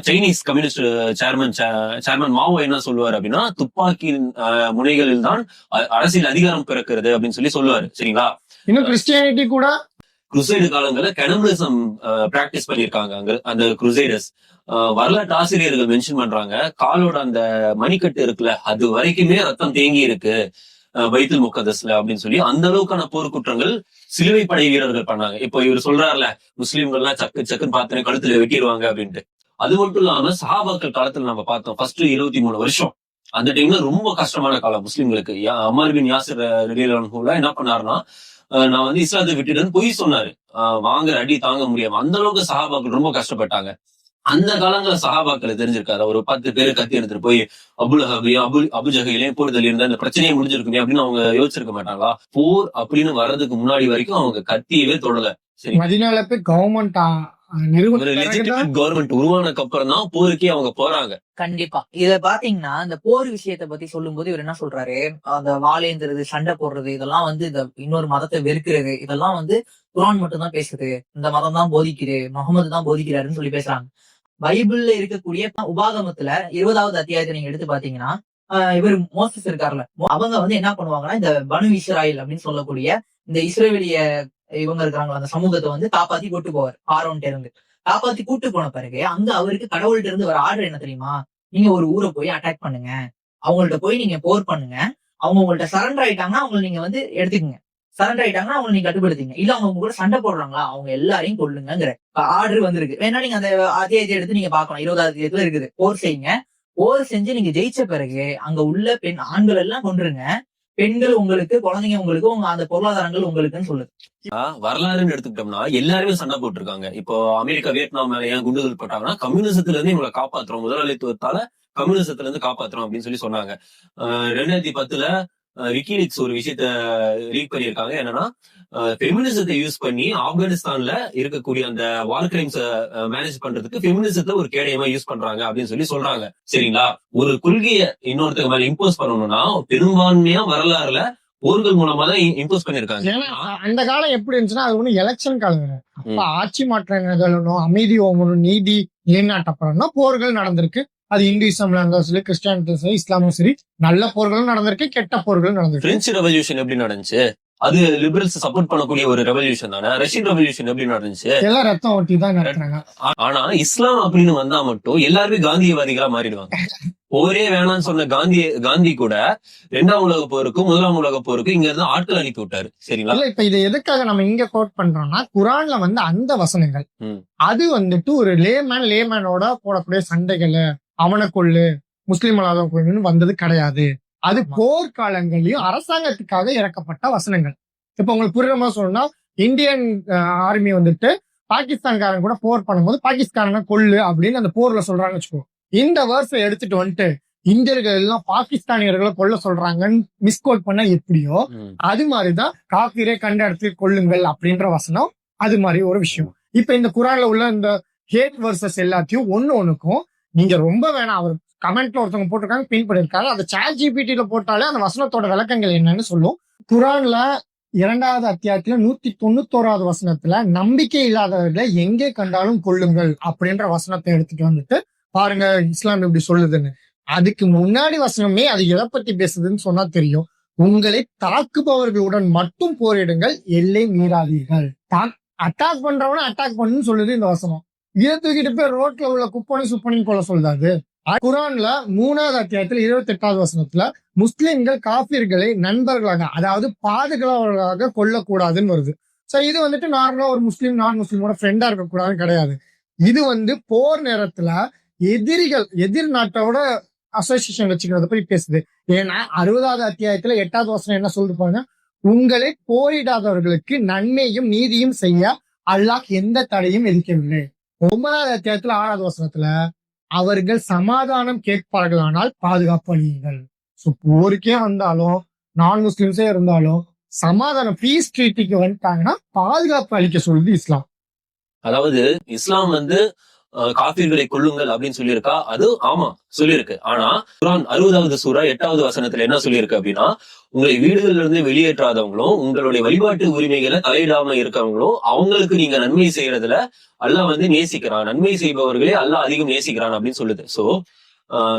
சைனீஸ் கம்யூனிஸ்ட் சேர்மன் மாவோ என்ன சொல்லுவாரு அப்படின்னா, துப்பாக்கியின் முனைகளில் தான் அரசியல் அதிகாரம் பிறக்கிறது அப்படின்னு சொல்லி சொல்லுவாரு. சரிங்களா? இன்னும் கிறிஸ்டியானிட்டி கூட குருசைடு காலங்களில் கெனபிலிசம் பிராக்டிஸ் பண்ணிருக்காங்க. அங்க அந்த குருசைடர்ஸ் வரலாற்று ஆசிரியர்கள் மென்ஷன் பண்றாங்க, காலோட அந்த மணிக்கட்டு இருக்குல்ல அது வரைக்குமே ரத்தம் தேங்கி இருக்கு பைத்துல் முகத்தஸ்ல அப்படின்னு சொல்லி அந்த அளவுக்கான போர்க்குற்றங்கள் சிலுவை படை வீரர்கள் பண்ணாங்க. இப்போ இவர் சொல்றாருல, முஸ்லீம்கள்லாம் சக்குன்னு பார்த்தனே கழுத்துல வெட்டிடுவாங்க அப்படின்ட்டு. அது மட்டும் இல்லாம சஹாபாக்கள் காலத்துல நம்ம பார்த்தோம், ஃபர்ஸ்ட் 23 வருஷம் அந்த டைம்ல ரொம்ப கஷ்டமான காலம் முஸ்லீம்களுக்கு. அமர் பின் யாசிர் ரலியல்லாஹு அன்ஹு என்ன பண்ணாருன்னா, நான் வந்து இஸ்லாத்தை விட்டுட்டேன்னு பொய் சொன்னாரு. வாங்குற அடி தாங்க முடியாம அந்த அளவுக்கு சஹாபாக்கள் ரொம்ப கஷ்டப்பட்டாங்க. அந்த காலங்கள சஹாபாக்களை தெரிஞ்சிருக்காரு. ஒரு 10 பேரு கத்தி எடுத்துட்டு போய் அபுஜஹலையும் போடுதல் இருந்தா இந்த பிரச்சனையே முடிஞ்சிருக்குமே அப்படின்னு அவங்க யோசிச்சிருக்க மாட்டாங்களா? போர் அப்படின்னு வர்றதுக்கு முன்னாடி வரைக்கும் அவங்க கத்தியவே தொடல. சரி, மதீனால போய் கவர்மெண்ட் கவர்மெண்ட் உருவானதுக்கு அப்புறம் தான் போருக்கே அவங்க போறாங்க. கண்டிப்பா. இத பாத்தீங்கன்னா இந்த போர் விஷயத்தை பத்தி சொல்லும் போது இவர் என்ன சொல்றாரு, அந்த வாழேந்துறது, சண்டை போடுறது, இதெல்லாம் வந்து இந்த இன்னொரு மதத்தை வெறுக்கிறது, இதெல்லாம் வந்து குர்ஆன் மட்டும் தான் பேசுது, இந்த மதம் தான் போதிக்குது, முகமது தான் போதிக்கிறாருன்னு சொல்லி பேசுறாங்க. பைபிள்ல இருக்கக்கூடிய உபாகமத்துல 20வது அத்தியாயத்தை நீங்க எடுத்து பாத்தீங்கன்னா, இவர் மோசஸ் இருக்காருல்ல, அவங்க வந்து என்ன பண்ணுவாங்கன்னா, இந்த பனு இஸ்ராயல் அப்படின்னு சொல்லக்கூடிய இந்த இஸ்ரேலிய இவங்க இருக்காங்களா அந்த சமூகத்தை வந்து காப்பாத்தி கூட்டு போவார். ஆரோன்ட்ட இருந்து காப்பாத்தி கூட்டு போன பிறகு அங்க அவருக்கு கடவுள்கிட்ட இருந்து வர ஆர்டர் என்ன தெரியுமா, நீங்க ஒரு ஊரை போய் அட்டாக் பண்ணுங்க, அவங்கள்ட்ட போய் நீங்க போர் பண்ணுங்க, அவங்க உங்கள்ட்ட சரண்டர் ஆயிட்டாங்கன்னா அவங்களை நீங்க வந்து எடுத்துக்கங்க, சரண்டர் ஆயிட்டாங்கன்னா அவங்களை நீங்க கட்டுப்படுத்தீங்க, இல்ல அவங்க உங்க கூட சண்டை போடுறாங்களா அவங்க எல்லாரையும் கொல்லுங்கிற ஆர்டர் வந்திருக்கு. வேணா நீங்க அந்த அத்தியாயத்தை எடுத்து நீங்க பாக்கலாம், 20வது அத்தியாயத்துல இருக்குது. போர் செய்யுங்க, போர் செஞ்சு நீங்க ஜெயிச்ச பிறகு அங்க உள்ள ஆண்கள் எல்லாம் கொன்றுங்க, பெண்கள் உங்களுக்கு, குழந்தைங்க உங்களுக்கு, உங்க அந்த பொருளாதாரங்கள் உங்களுக்குன்னு சொல்லுது. வரலாறுன்னு எடுத்துக்கிட்டோம்னா எல்லாருமே சண்டை போட்டிருக்காங்க. இப்போ அமெரிக்கா வியட்நாம் மேல ஏன் குண்டுகள் போட்டாங்கன்னா கம்யூனிசத்துல இருந்து இவங்களை காப்பாத்துறோம், முதலாளித்துவத்தால கம்யூனிசத்துல இருந்து காப்பாத்துறோம் அப்படின்னு சொல்லி சொன்னாங்க. 2010 விக்கிலீக்ஸ் ஒரு விஷயத்த லீக் பண்ணியிருக்காங்க. என்னன்னா ஃபெமினிசத்தை யூஸ் பண்ணி ஆப்கானிஸ்தான்ல இருக்கக்கூடிய அந்த வார் கிரைம்ஸ் மேனேஜ் பண்றதுக்கு ஃபெமினிசத்தை ஒரு கேடயமா யூஸ் பண்றாங்க அப்படின்னு சொல்லி சொல்றாங்க. சரிங்களா? ஒரு கொள்கையை இன்னொருத்தருக்கு மேல இம்போஸ் பண்ணணும்னா பெரும்பான்மையா வரலாறுல போர்கள் மூலமா தான் இம்போஸ் பண்ணிருக்காங்க. ஏன்னா அந்த காலம் எப்படி இருந்துச்சுன்னா அது ஒண்ணு எலெக்ஷன் காலம் வேற. அப்ப ஆட்சி மாற்றம் நிகழணும், அமைதி ஓங்கணும், நீதி நிலைநாட்டப்படணும்னா போர்கள் நடந்திருக்கு. அது இந்துயிசம்ல இருந்தாலும் சரி, கிறிஸ்டியானிட்டியும் சரி, இஸ்லாமும் சரி, நல்ல போர்களும் நடந்திருக்கு, கெட்ட போர்களும் நடந்திருக்கு. பிரெஞ்சு ரெவல்யூஷன் எப்படி நடந்துச்சு? அது லிபரல்ஸ் சப்போர்ட் பண்ணக்கூடிய ஒரு ரெவல்யூஷன் தானே. ரஷ்யன் ரெவல்யூஷன் எப்படி நடந்துச்சு? எல்லாம் ரத்தம் ஒட்டி தான் நடத்துறாங்க. ஆனா இஸ்லாம் அப்படின்னு வந்தா மட்டும் எல்லாருமே காந்தியவாதிகளா மாறிடுவாங்க. போரே வேணாம்னு சொன்ன காந்தி கூட 2ஆம் உலக போருக்கும் 1ஆம் உலக போருக்கும் இங்க இருந்து ஆட்கள் அனுப்பி விட்டாரு. சரிங்களா? இல்ல, இப்ப இதை எதுக்காக நம்ம இங்க கோட் பண்றோம்னா, குரான்ல வந்து அந்த வசனங்கள் அது வந்துட்டு ஒரு லேமேனோட போடக்கூடிய சண்டைகள், அவனை கொள்ளு, முஸ்லீம் அல்லாதவன் கொள்ளுன்னு வந்தது கிடையாது. அது போர்க்காலங்களையும் அரசாங்கத்துக்காக இறக்கப்பட்ட வசனங்கள். இப்ப உங்களுக்கு புரியுற மாதிரி சொல்லணும்னா, இந்தியன் ஆர்மி வந்துட்டு பாகிஸ்தான்காரன் கூட போர் பண்ணும்போது பாகிஸ்தான கொள்ளு அப்படின்னு அந்த போர்ல சொல்றாங்க வச்சுக்கோ. இந்த வேர்ஸை எடுத்துட்டு வந்துட்டு இந்தியர்கள் எல்லாம் பாகிஸ்தானியர்களை கொல்ல சொல்றாங்கன்னு மிஸ்கோட் பண்ண எப்படியோ அது மாதிரிதான் காஃபிரே கண்ட இடத்துல கொள்ளுங்கள் அப்படின்ற வசனம். அது மாதிரி ஒரு விஷயம். இப்ப இந்த குரான்ல உள்ள இந்த ஹேட் வர்சஸ் எல்லாத்தையும் ஒண்ணுக்கும் நீங்க ரொம்ப வேணாம். அவர் கமெண்ட்ல ஒருத்தவங்க போட்டிருக்காங்க, பின் பண்ணிருக்காங்க. அந்த ChatGPT போட்டாலே அந்த வசனத்தோட விளக்கங்கள் என்னன்னு சொல்லும். குரான்ல 2வது அத்தியாயத்துல 191வது வசனத்துல நம்பிக்கை இல்லாதவர்களை எங்கே கண்டாலும் கொள்ளுங்கள் அப்படின்ற வசனத்தை எடுத்துட்டு வந்துட்டு பாருங்க இஸ்லாம் இப்படி சொல்லுதுன்னு. அதுக்கு முன்னாடி வசனமே அது எதை பத்தி பேசுதுன்னு சொன்னா தெரியும். உங்களை தாக்குபவர்களுடன் மட்டும் போரிடுங்கள், எல்லை மீறாதீர்கள். அட்டாக் பண்றவன அட்டாக் பண்ணுன்னு சொல்லுது இந்த வசனம். இதை தூக்கிட்டு போய் ரோட்ல உள்ள குப்பனை சுப்பனையும் கொள்ள சொல்லுது. குரான்ல 3வது அத்தியாயத்துல 28வது வசனத்துல முஸ்லிம்கள் காஃபிர்களை நண்பர்களாக, அதாவது பாதுகாவலர்களாக கொல்லக்கூடாதுன்னு வருது. சோ இது வந்துட்டு நார்மலா ஒரு முஸ்லீம் நான் முஸ்லீமோட ஃப்ரெண்டா இருக்கக்கூடாதுன்னு கிடையாது. இது வந்து போர் நேரத்துல எதிர் நாட்டோட அசோசியேஷன் வச்சுக்கிறத பத்தி பேசுது. ஏன்னா 60வது அத்தியாயத்துல 8வது வசனம் என்ன சொல்லிருப்பாங்க, உங்களை போரிடாதவர்களுக்கு நன்மையும் நீதியும் செய்ய அல்லாஹ் எந்த தடையும் விதிக்கவில்லை. 9வது அத்தியாயத்துல 6வது வசனத்துல அவர்கள் சமாதானம் கேட்பார்களானால் பாதுகாப்பு அளியுங்கள். சோ போருக்கே வந்தாலும் நான் முஸ்லிம்ஸே இருந்தாலும் சமாதானம் பீஸ் ட்ரீட்டிக்கு வந்துட்டாங்கன்னா பாதுகாப்பு அளிக்க சொல்லுது இஸ்லாம். அதாவது இஸ்லாம் வந்து காஃபிர்களை கொள்ளுங்கள் அப்படின்னு சொல்லியிருக்கா? அது ஆமா சொல்லியிருக்கு. ஆனா குர்ஆன் 60வது சூரா 8வது வசனத்துல என்ன சொல்லியிருக்கு அப்படின்னா, உங்களை வீடுகள்ல இருந்து வெளியேற்றாதவங்களும் உங்களுடைய வழிபாட்டு உரிமைகளை தலையிடாம இருக்கவங்களும் அவங்களுக்கு நீங்க நன்மை செய்யறதுல அல்லாஹ் வந்து நேசிக்கிறான், நன்மை செய்பவர்களே அல்லாஹ் அதிகம் நேசிக்கிறான் அப்படின்னு சொல்லுது. சோ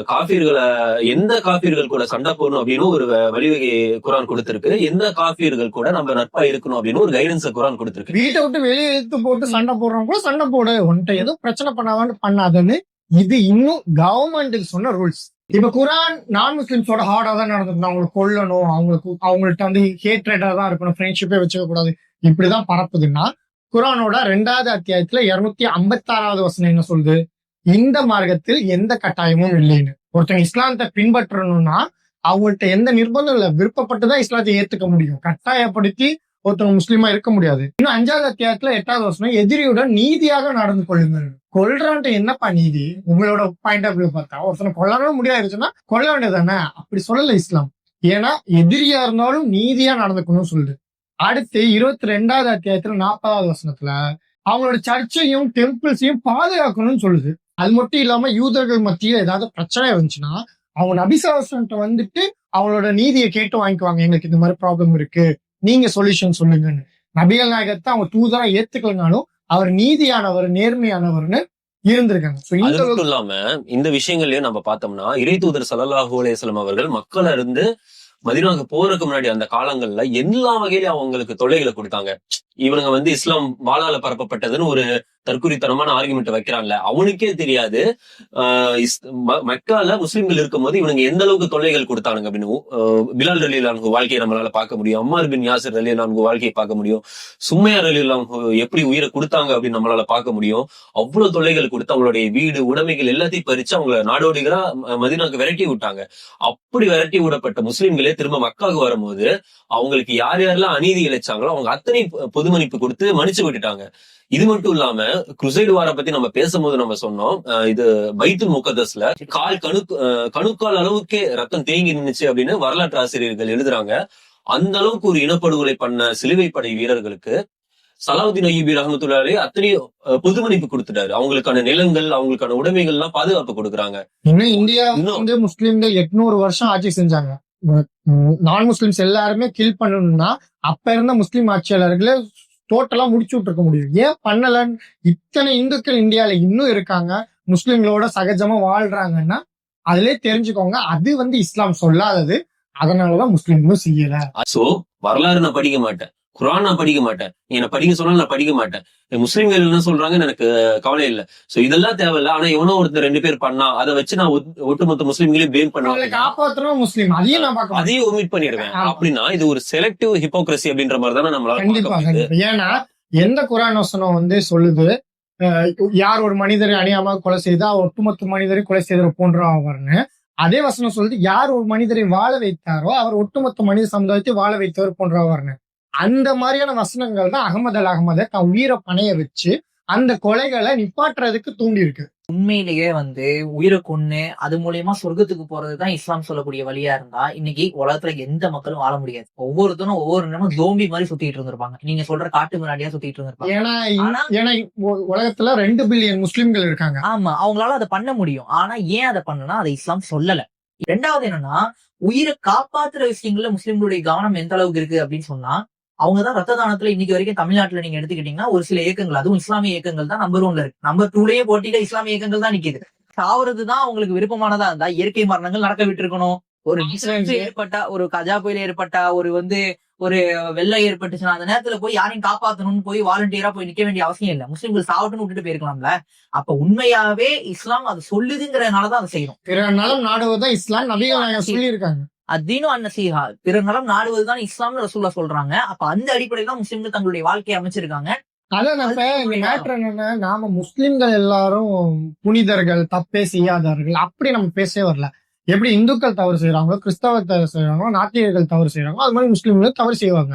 காஃபிர்களை எந்த காஃபிர்கள் கூட சண்டை போடணும் அப்படின்னு ஒரு வழிவகை குர்ஆன் கொடுத்திருக்கு. எந்த காஃபிர்கள் கூட நம்ம நட்பா இருக்கணும் அப்படின்னு ஒரு கைடன்ஸ் குர்ஆன் கொடுத்திருக்கு. வீட்டை விட்டு வெளியே எடுத்து போட்டு சண்டை போடுறவங்க கூட சண்டை போடு, உன்கிட்ட எதுவும் பிரச்சனை பண்ணாதான்னு இது இன்னும் கவர்மெண்ட்டுக்கு சொன்ன ரூல்ஸ். இப்ப குர்ஆன் நான் முஸ்லிம்ஸோட ஹார்டா தான் நடந்துக்கணும், அவங்களுக்கு கொல்லணும், அவங்கள்ட்ட வந்து ஹேட்ரேட்டா தான் இருக்கணும், ஃப்ரெண்ட்ஷிப்பே வச்சுக்க கூடாது, இப்படிதான் பரப்புதுன்னா குர்ஆனோட 2வது அத்தியாயத்துல 256வது வசனம் என்ன சொல்லுது, இந்த மார்க்கத்தில் எந்த கட்டாயமும் இல்லைன்னு. ஒருத்தங்க இஸ்லாத்தை பின்பற்றணும்னா அவங்கள்ட்ட எந்த நிர்பந்தம் இல்ல, விருப்பப்பட்டுதான் இஸ்லாத்தை ஏத்துக்க முடியும், கட்டாயப்படுத்தி ஒருத்தவங்க முஸ்லீமா இருக்க முடியாது. இன்னும் 5வது அத்தியாயத்துல 8வது வசனம் எதிரியுடன் நீதியாக நடந்து கொள்ளுங்கள். கொல்றான்ட்டு என்னப்பா நீதி? உங்களோட பாயிண்ட் ஆஃப் வியூ பார்த்தா ஒருத்தனை கொல்லவே முடியாதுன்னா கொல்ல வேண்டியதானே? அப்படி சொல்லல இஸ்லாம். ஏன்னா எதிரியா இருந்தாலும் நீதியா நடந்துக்கணும்னு சொல்லுது. அடுத்து 22வது அத்தியாயத்துல 40வது வசனத்துல அவங்களோட சர்ச்சையும் டெம்பிள்ஸையும் பாதுகாக்கணும்னு சொல்லுது. அது மட்டும் இல்லாம யூதர்கள் மத்தியில ஏதாவது பிரச்சனை இருந்துச்சுன்னா அவங்க நபிசாசன்ட்ட வந்துட்டு அவங்களோட நீதியை கேட்டு வாங்கிக்குவாங்க. எங்களுக்கு இந்த மாதிரி ப்ராப்ளம் இருக்கு, நீங்க சொல்யூஷன் சொல்லுங்கன்னு. நபிகள் நாயகத்தை அவங்க தூதரா ஏத்துக்கலனாலும் அவர் நீதியானவர், நேர்மையானவர்னு இருந்திருக்காங்க. அது மட்டும் இல்லாம இந்த விஷயங்களையும் நம்ம பார்த்தோம்னா இறை தூதர் ஸல்லல்லாஹு அலைஹி வஸல்லம் அவர்கள் மக்கள் இருந்து மதீனாவுக்கு போறதுக்கு முன்னாடி அந்த காலங்கள்ல எல்லா வகையிலும் அவங்களுக்கு தொல்லைகளை கொடுத்தாங்க. இவனுங்க வந்து இஸ்லாம் வாளால பரப்பப்பட்டதுன்னு ஒரு தற்குறித்தனமான ஆர்குமெண்ட் வைக்கிறான்ல, அவனுக்கே தெரியாது மக்கால முஸ்லிம்கள் இருக்கும்போது இவனுங்க எந்த அளவுக்கு தொல்லைகள் கொடுத்தானுங்க அப்படின்னு. பிலால் ரலியல்லாஹு அன்ஹு வாழ்க்கையை நம்மளால பார்க்க முடியும், அம்மார் பின் யாசிர் ரலியல்லாஹு அன்ஹு வாழ்க்கையை பார்க்க முடியும், சும்மையா ரலியல்லாஹு அன்ஹு எப்படி உயிரை கொடுத்தாங்க அப்படின்னு நம்மளால பார்க்க முடியும். அவ்வளவு தொல்லைகள் கொடுத்து அவங்களுடைய வீடு உடைமைகள் எல்லாத்தையும் பறிச்சு அவங்கள நாடோடிகளா மதீனாக்கு விரட்டி விட்டாங்க. அப்படி விரட்டி விடப்பட்ட முஸ்லிம்களே திரும்ப மக்காவுக்கு வரும்போது அவங்களுக்கு யார் யாரெல்லாம் அநீதி இழைச்சாங்களோ அவங்க அத்தனை பொது மன்னிப்பு கொடுத்து மன்னிச்சு விட்டுட்டாங்க. இது மட்டும் இல்லாம குருசைடு வார பத்தி நம்ம பேசும்போது நம்ம சொன்னோம், இது பைத்துல் முகத்தஸ்ல கணுக்கால் அளவுக்கே ரத்தம் தேங்கி நின்னுச்சு அப்படின்னு வரலாற்று ஆசிரியர்கள் எழுதுறாங்க. அந்த அளவுக்கு ஒரு இனப்படுகொலை பண்ண சிலுவைப்படை வீரர்களுக்கு சலாவுதீன் அய்யூபி ரஹ்மத்துல்லாஹி அத்தனை பொது மன்னிப்பு கொடுத்துட்டாரு. அவங்களுக்கான நிலங்கள், அவங்களுக்கான உடைமைகள் எல்லாம் பாதுகாப்பு கொடுக்குறாங்க. இன்னும் இந்தியா வந்து முஸ்லிம்கள் 800 வருஷம் ஆட்சி செஞ்சாங்க. நான் முஸ்லிம்ஸ் எல்லாருமே கில் பண்ணணும்னா அப்ப இருந்த முஸ்லிம் ஆட்சியாளர்களே டோட்டலா முடிச்சு விட்டுருக்க முடியும். ஏன் பண்ணலன்னு இத்தனை இந்துக்கள் இந்தியால இன்னும் இருக்காங்க, முஸ்லிம்களோட சகஜமா வாழ்றாங்கன்னா அதுலயே தெரிஞ்சுக்கோங்க அது வந்து இஸ்லாம் சொல்லாதது. அதனாலதான் முஸ்லிம்களும் செய்யல. சோ வரலாறு நான் படிக்க மாட்டேன், குர்ஆன் நான் படிக்க மாட்டேன், என்ன படிக்க சொன்னாலும் நான் படிக்க மாட்டேன். முஸ்லிம்கள் என்ன சொல்றாங்கன்னு எனக்கு கவலை இல்லை. சோ இதெல்லாம் தேவையில்ல. ஆனா எவனோ ஒருத்தர் 2 பேர் பண்ணா அதை வச்சு நான் ஒட்டுமொத்த முஸ்லிம்களையும் பிளேம் பண்ணுவேன், காப்பாற்றணும் முஸ்லீம் அதையும் நான் பார்க்க அதையும் ஒமிட் பண்ணிடுவேன். அப்படின்னா இது ஒரு செலக்டிவ் ஹிப்போக்ரசி அப்படின்ற மாதிரி தானே நம்மளால. கண்டிப்பா. ஏன்னா எந்த குர்ஆன் வசனம் வந்து சொல்லுது யார் ஒரு மனிதரை அணியாம கொலை செய்தா ஒட்டுமொத்த மனிதரை கொலை செய்தவர் போன்ற ஆவார்னு, அதே வசனம் சொல்லுது யார் ஒரு மனிதரை வாழ வைத்தாரோ அவர் ஒட்டுமொத்த மனித சமுதாயத்தை வாழ வைத்தவர் போன்ற ஆவார்னு. அந்த மாதிரியான வசனங்கள் தான் அகமது அல் அகமதை தன் உயிரை பணைய வச்சு அந்த கொலைகளை நிப்பாட்டுறதுக்கு தூண்டி இருக்கு. உண்மையிலேயே வந்து உயிரை கொன்னு அது மூலியமா சொர்க்கத்துக்கு போறதுதான் இஸ்லாம் சொல்லக்கூடிய வழியா இருந்தா இன்னைக்கு உலகத்துல எந்த மக்களும் வாழ முடியாது. ஒவ்வொருத்தரும் ஒவ்வொரு நேரமும் ஜோம்பி மாதிரி சுத்திட்டு இருந்திருப்பாங்க, நீங்க சொல்ற காட்டு முன்னாடியா சுத்திட்டு இருந்திருப்பாங்க. ஏன்னா உலகத்துல 2 பில்லியன் முஸ்லிம்கள் இருக்காங்க. ஆமா, அவங்களால அதை பண்ண முடியும். ஆனா ஏன் அதை பண்ணனா அதை இஸ்லாம் சொல்லல. ரெண்டாவது என்னன்னா, உயிரை காப்பாத்துற விஷயங்கள்ல முஸ்லிம்களுடைய கவனம் எந்த அளவுக்கு இருக்கு அப்படின்னு சொன்னா, அவங்கதான் ரத்த தானத்துல இன்னைக்கு வரைக்கும் தமிழ்நாட்டுல நீங்க எடுத்துக்கிட்டீங்கன்னா ஒரு சில இயக்கங்கள், அதுவும் இஸ்லாமிய இயக்கங்கள் தான் நம்பர் 1ல இருக்கு. நம்பர் 2லயே போட்டியில இஸ்லாமிய இயக்கங்கள் தான் நிக்குது. சாவறதுதான் அவங்களுக்கு விருப்பமானதா இருந்தா இயற்கை மரணங்கள் நடக்க விட்டு இருக்கணும். ஒரு ஏற்பட்டா, ஒரு கஜா புயல் ஏற்பட்டா, ஒரு வெள்ளம் ஏற்பட்டுச்சுன்னா அந்த நேரத்துல போய் யாரையும் காப்பாத்தணும்னு போய் வாலண்டியரா போய் நிக்க வேண்டிய அவசியம் இல்லை. முஸ்லிம்கள் சாவட்டுன்னு விட்டுட்டு போயிருக்கலாம்ல. அப்ப உண்மையாவே இஸ்லாம் அது சொல்லுதுங்கிறதுனாலதான் அதை செய்யணும். பிற நலம் நாடுவதுதான் இஸ்லாம் நபிகள் சொல்லி இருக்காங்க. அத்தீனும் அன்னசீஹா, பிற நலம் நாடுவதுதான் இஸ்லாம்னு ரசூலுல்லாஹ் சொல்றாங்க. அப்ப அந்த அடிப்படையில தான் முஸ்லிம்கள் தங்களுடைய வாழ்க்கையை அமைச்சிருக்காங்க. அதான் நம்ம இந்த மேட்டர் என்னன்னா, நாம முஸ்லிம்கள் எல்லாரும் புனிதர்கள், தப்பே செய்யாதவர்கள் அப்படி நம்ம பேசவே வரல. எப்படி இந்துக்கள் தவறு செய்யறாங்களோ, கிறிஸ்தவ தவறு செய்யறாங்களோ, நாத்திகர்கள் தவறு செய்யறாங்களோ, அது மாதிரி முஸ்லிம்களும் தவறு செய்வாங்க.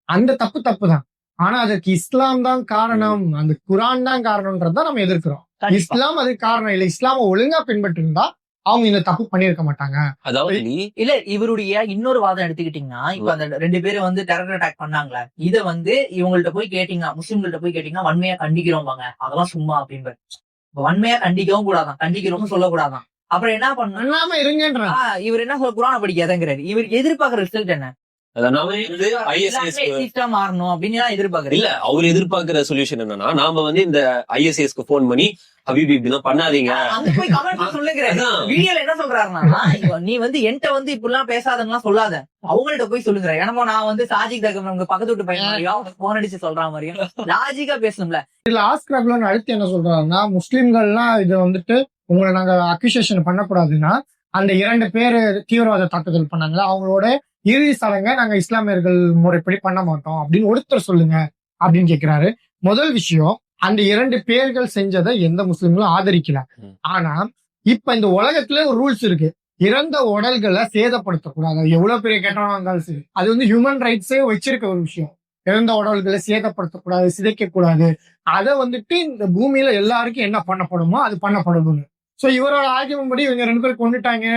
அந்த தப்பு தான். ஆனா அதற்கு இஸ்லாம் தான் காரணம், அந்த குர்ஆன் தான் காரணம்ன்றதான் நம்ம எதிர்க்கிறோம். இஸ்லாம் அதுக்கு காரணம் இல்லை. இஸ்லாம ஒழுங்கா பின்பற்றிருந்தா அவங்க இந்த தப்பு பண்ணிருக்க மாட்டாங்க. அதாவது இல்ல, இவருடைய இன்னொரு வாதம் எடுத்துக்கிட்டீங்கன்னா, இப்ப அந்த 2 பேரும் வந்து டெரர் அட்டாக் பண்ணாங்களே, இத வந்து இவங்கள்ட்ட போய் கேட்டீங்க, முஸ்லிம்கள்ட்ட போய் கேட்டீங்கன்னா வன்மையா கண்டிக்கிறோம்பாங்க. அதெல்லாம் சும்மா அப்படின்னு. வன்மையா கண்டிக்கவும் கூடாதான், கண்டிக்கிறோம்னு சொல்லக்கூடாதான். அப்புறம் என்ன பண்ணாம இருங்கன்ற இவர் என்ன சொல்ல, குர்ஆனை படிக்காதங்கிறாரு. இவர் எதிர்பார்க்கிற ரிசல்ட் என்ன? மாறணும் அப்படின்னு எதிர்பார்க்கறது இல்ல. அவர் எதிர்பார்க்கிற சொல்யூஷன் என்னன்னா, நாம வந்து இந்த ISISக்கு போன் பண்ணி ஹபீபி இப்படிலாம் பண்ணாதீங்க வீடியோல என்ன சொல்றாருன்னா, நீ வந்து என்கிட்ட வந்து இப்படி எல்லாம் பேசாதங்கலாம் சொல்லாத, அவங்கள்ட்ட போய் சொல்லுங்க. ஏன்னா நான் வந்து சாஜிக் தகம் உங்க பக்கத்து வீட்டு பையன் மாதிரியும் போன் அடிச்சு சொல்ற மாதிரியும் லாஜிக்கா பேசணும்ல. இதுல ஆஸ்கிராப்ல அடுத்து என்ன சொல்றாருன்னா, முஸ்லிம்கள்லாம் இது வந்துட்டு உங்களை நாங்க அக்யூசேஷன் பண்ணக்கூடாதுன்னா, அந்த 2 பேரு தீவிரவாத தாக்குதல் பண்ணாங்களா அவங்களோட இறுதி சடங்கை நாங்க இஸ்லாமியர்கள் முறைப்படி பண்ண மாட்டோம் அப்படின்னு ஒருத்தர் சொல்லுங்க அப்படின்னு கேக்குறாரு. முதல் விஷயம், அந்த 2 பேர்கள் செஞ்சதை எந்த முஸ்லிம்களும் ஆதரிக்கல. ஆனா இப்ப இந்த உலகத்துல ஒரு ரூல்ஸ் இருக்கு, இறந்த உடல்களை சேதப்படுத்தக்கூடாது. எவ்வளவு பெரிய கெட்டவனா இருந்தாலும் சரி, அது வந்து ஹியூமன் ரைட்ஸே வச்சிருக்க ஒரு விஷயம். இறந்த உடல்களை சேதப்படுத்தக்கூடாது, சிதைக்க கூடாது. அதை வந்துட்டு இந்த பூமியில எல்லாருக்கும் என்ன பண்ணப்படுமோ அது பண்ணப்படணும்னு. சோ இவரோட ஆர்கியூமெண்ட் படி இவங்க 2 பேரும் கொண்டுட்டாங்க,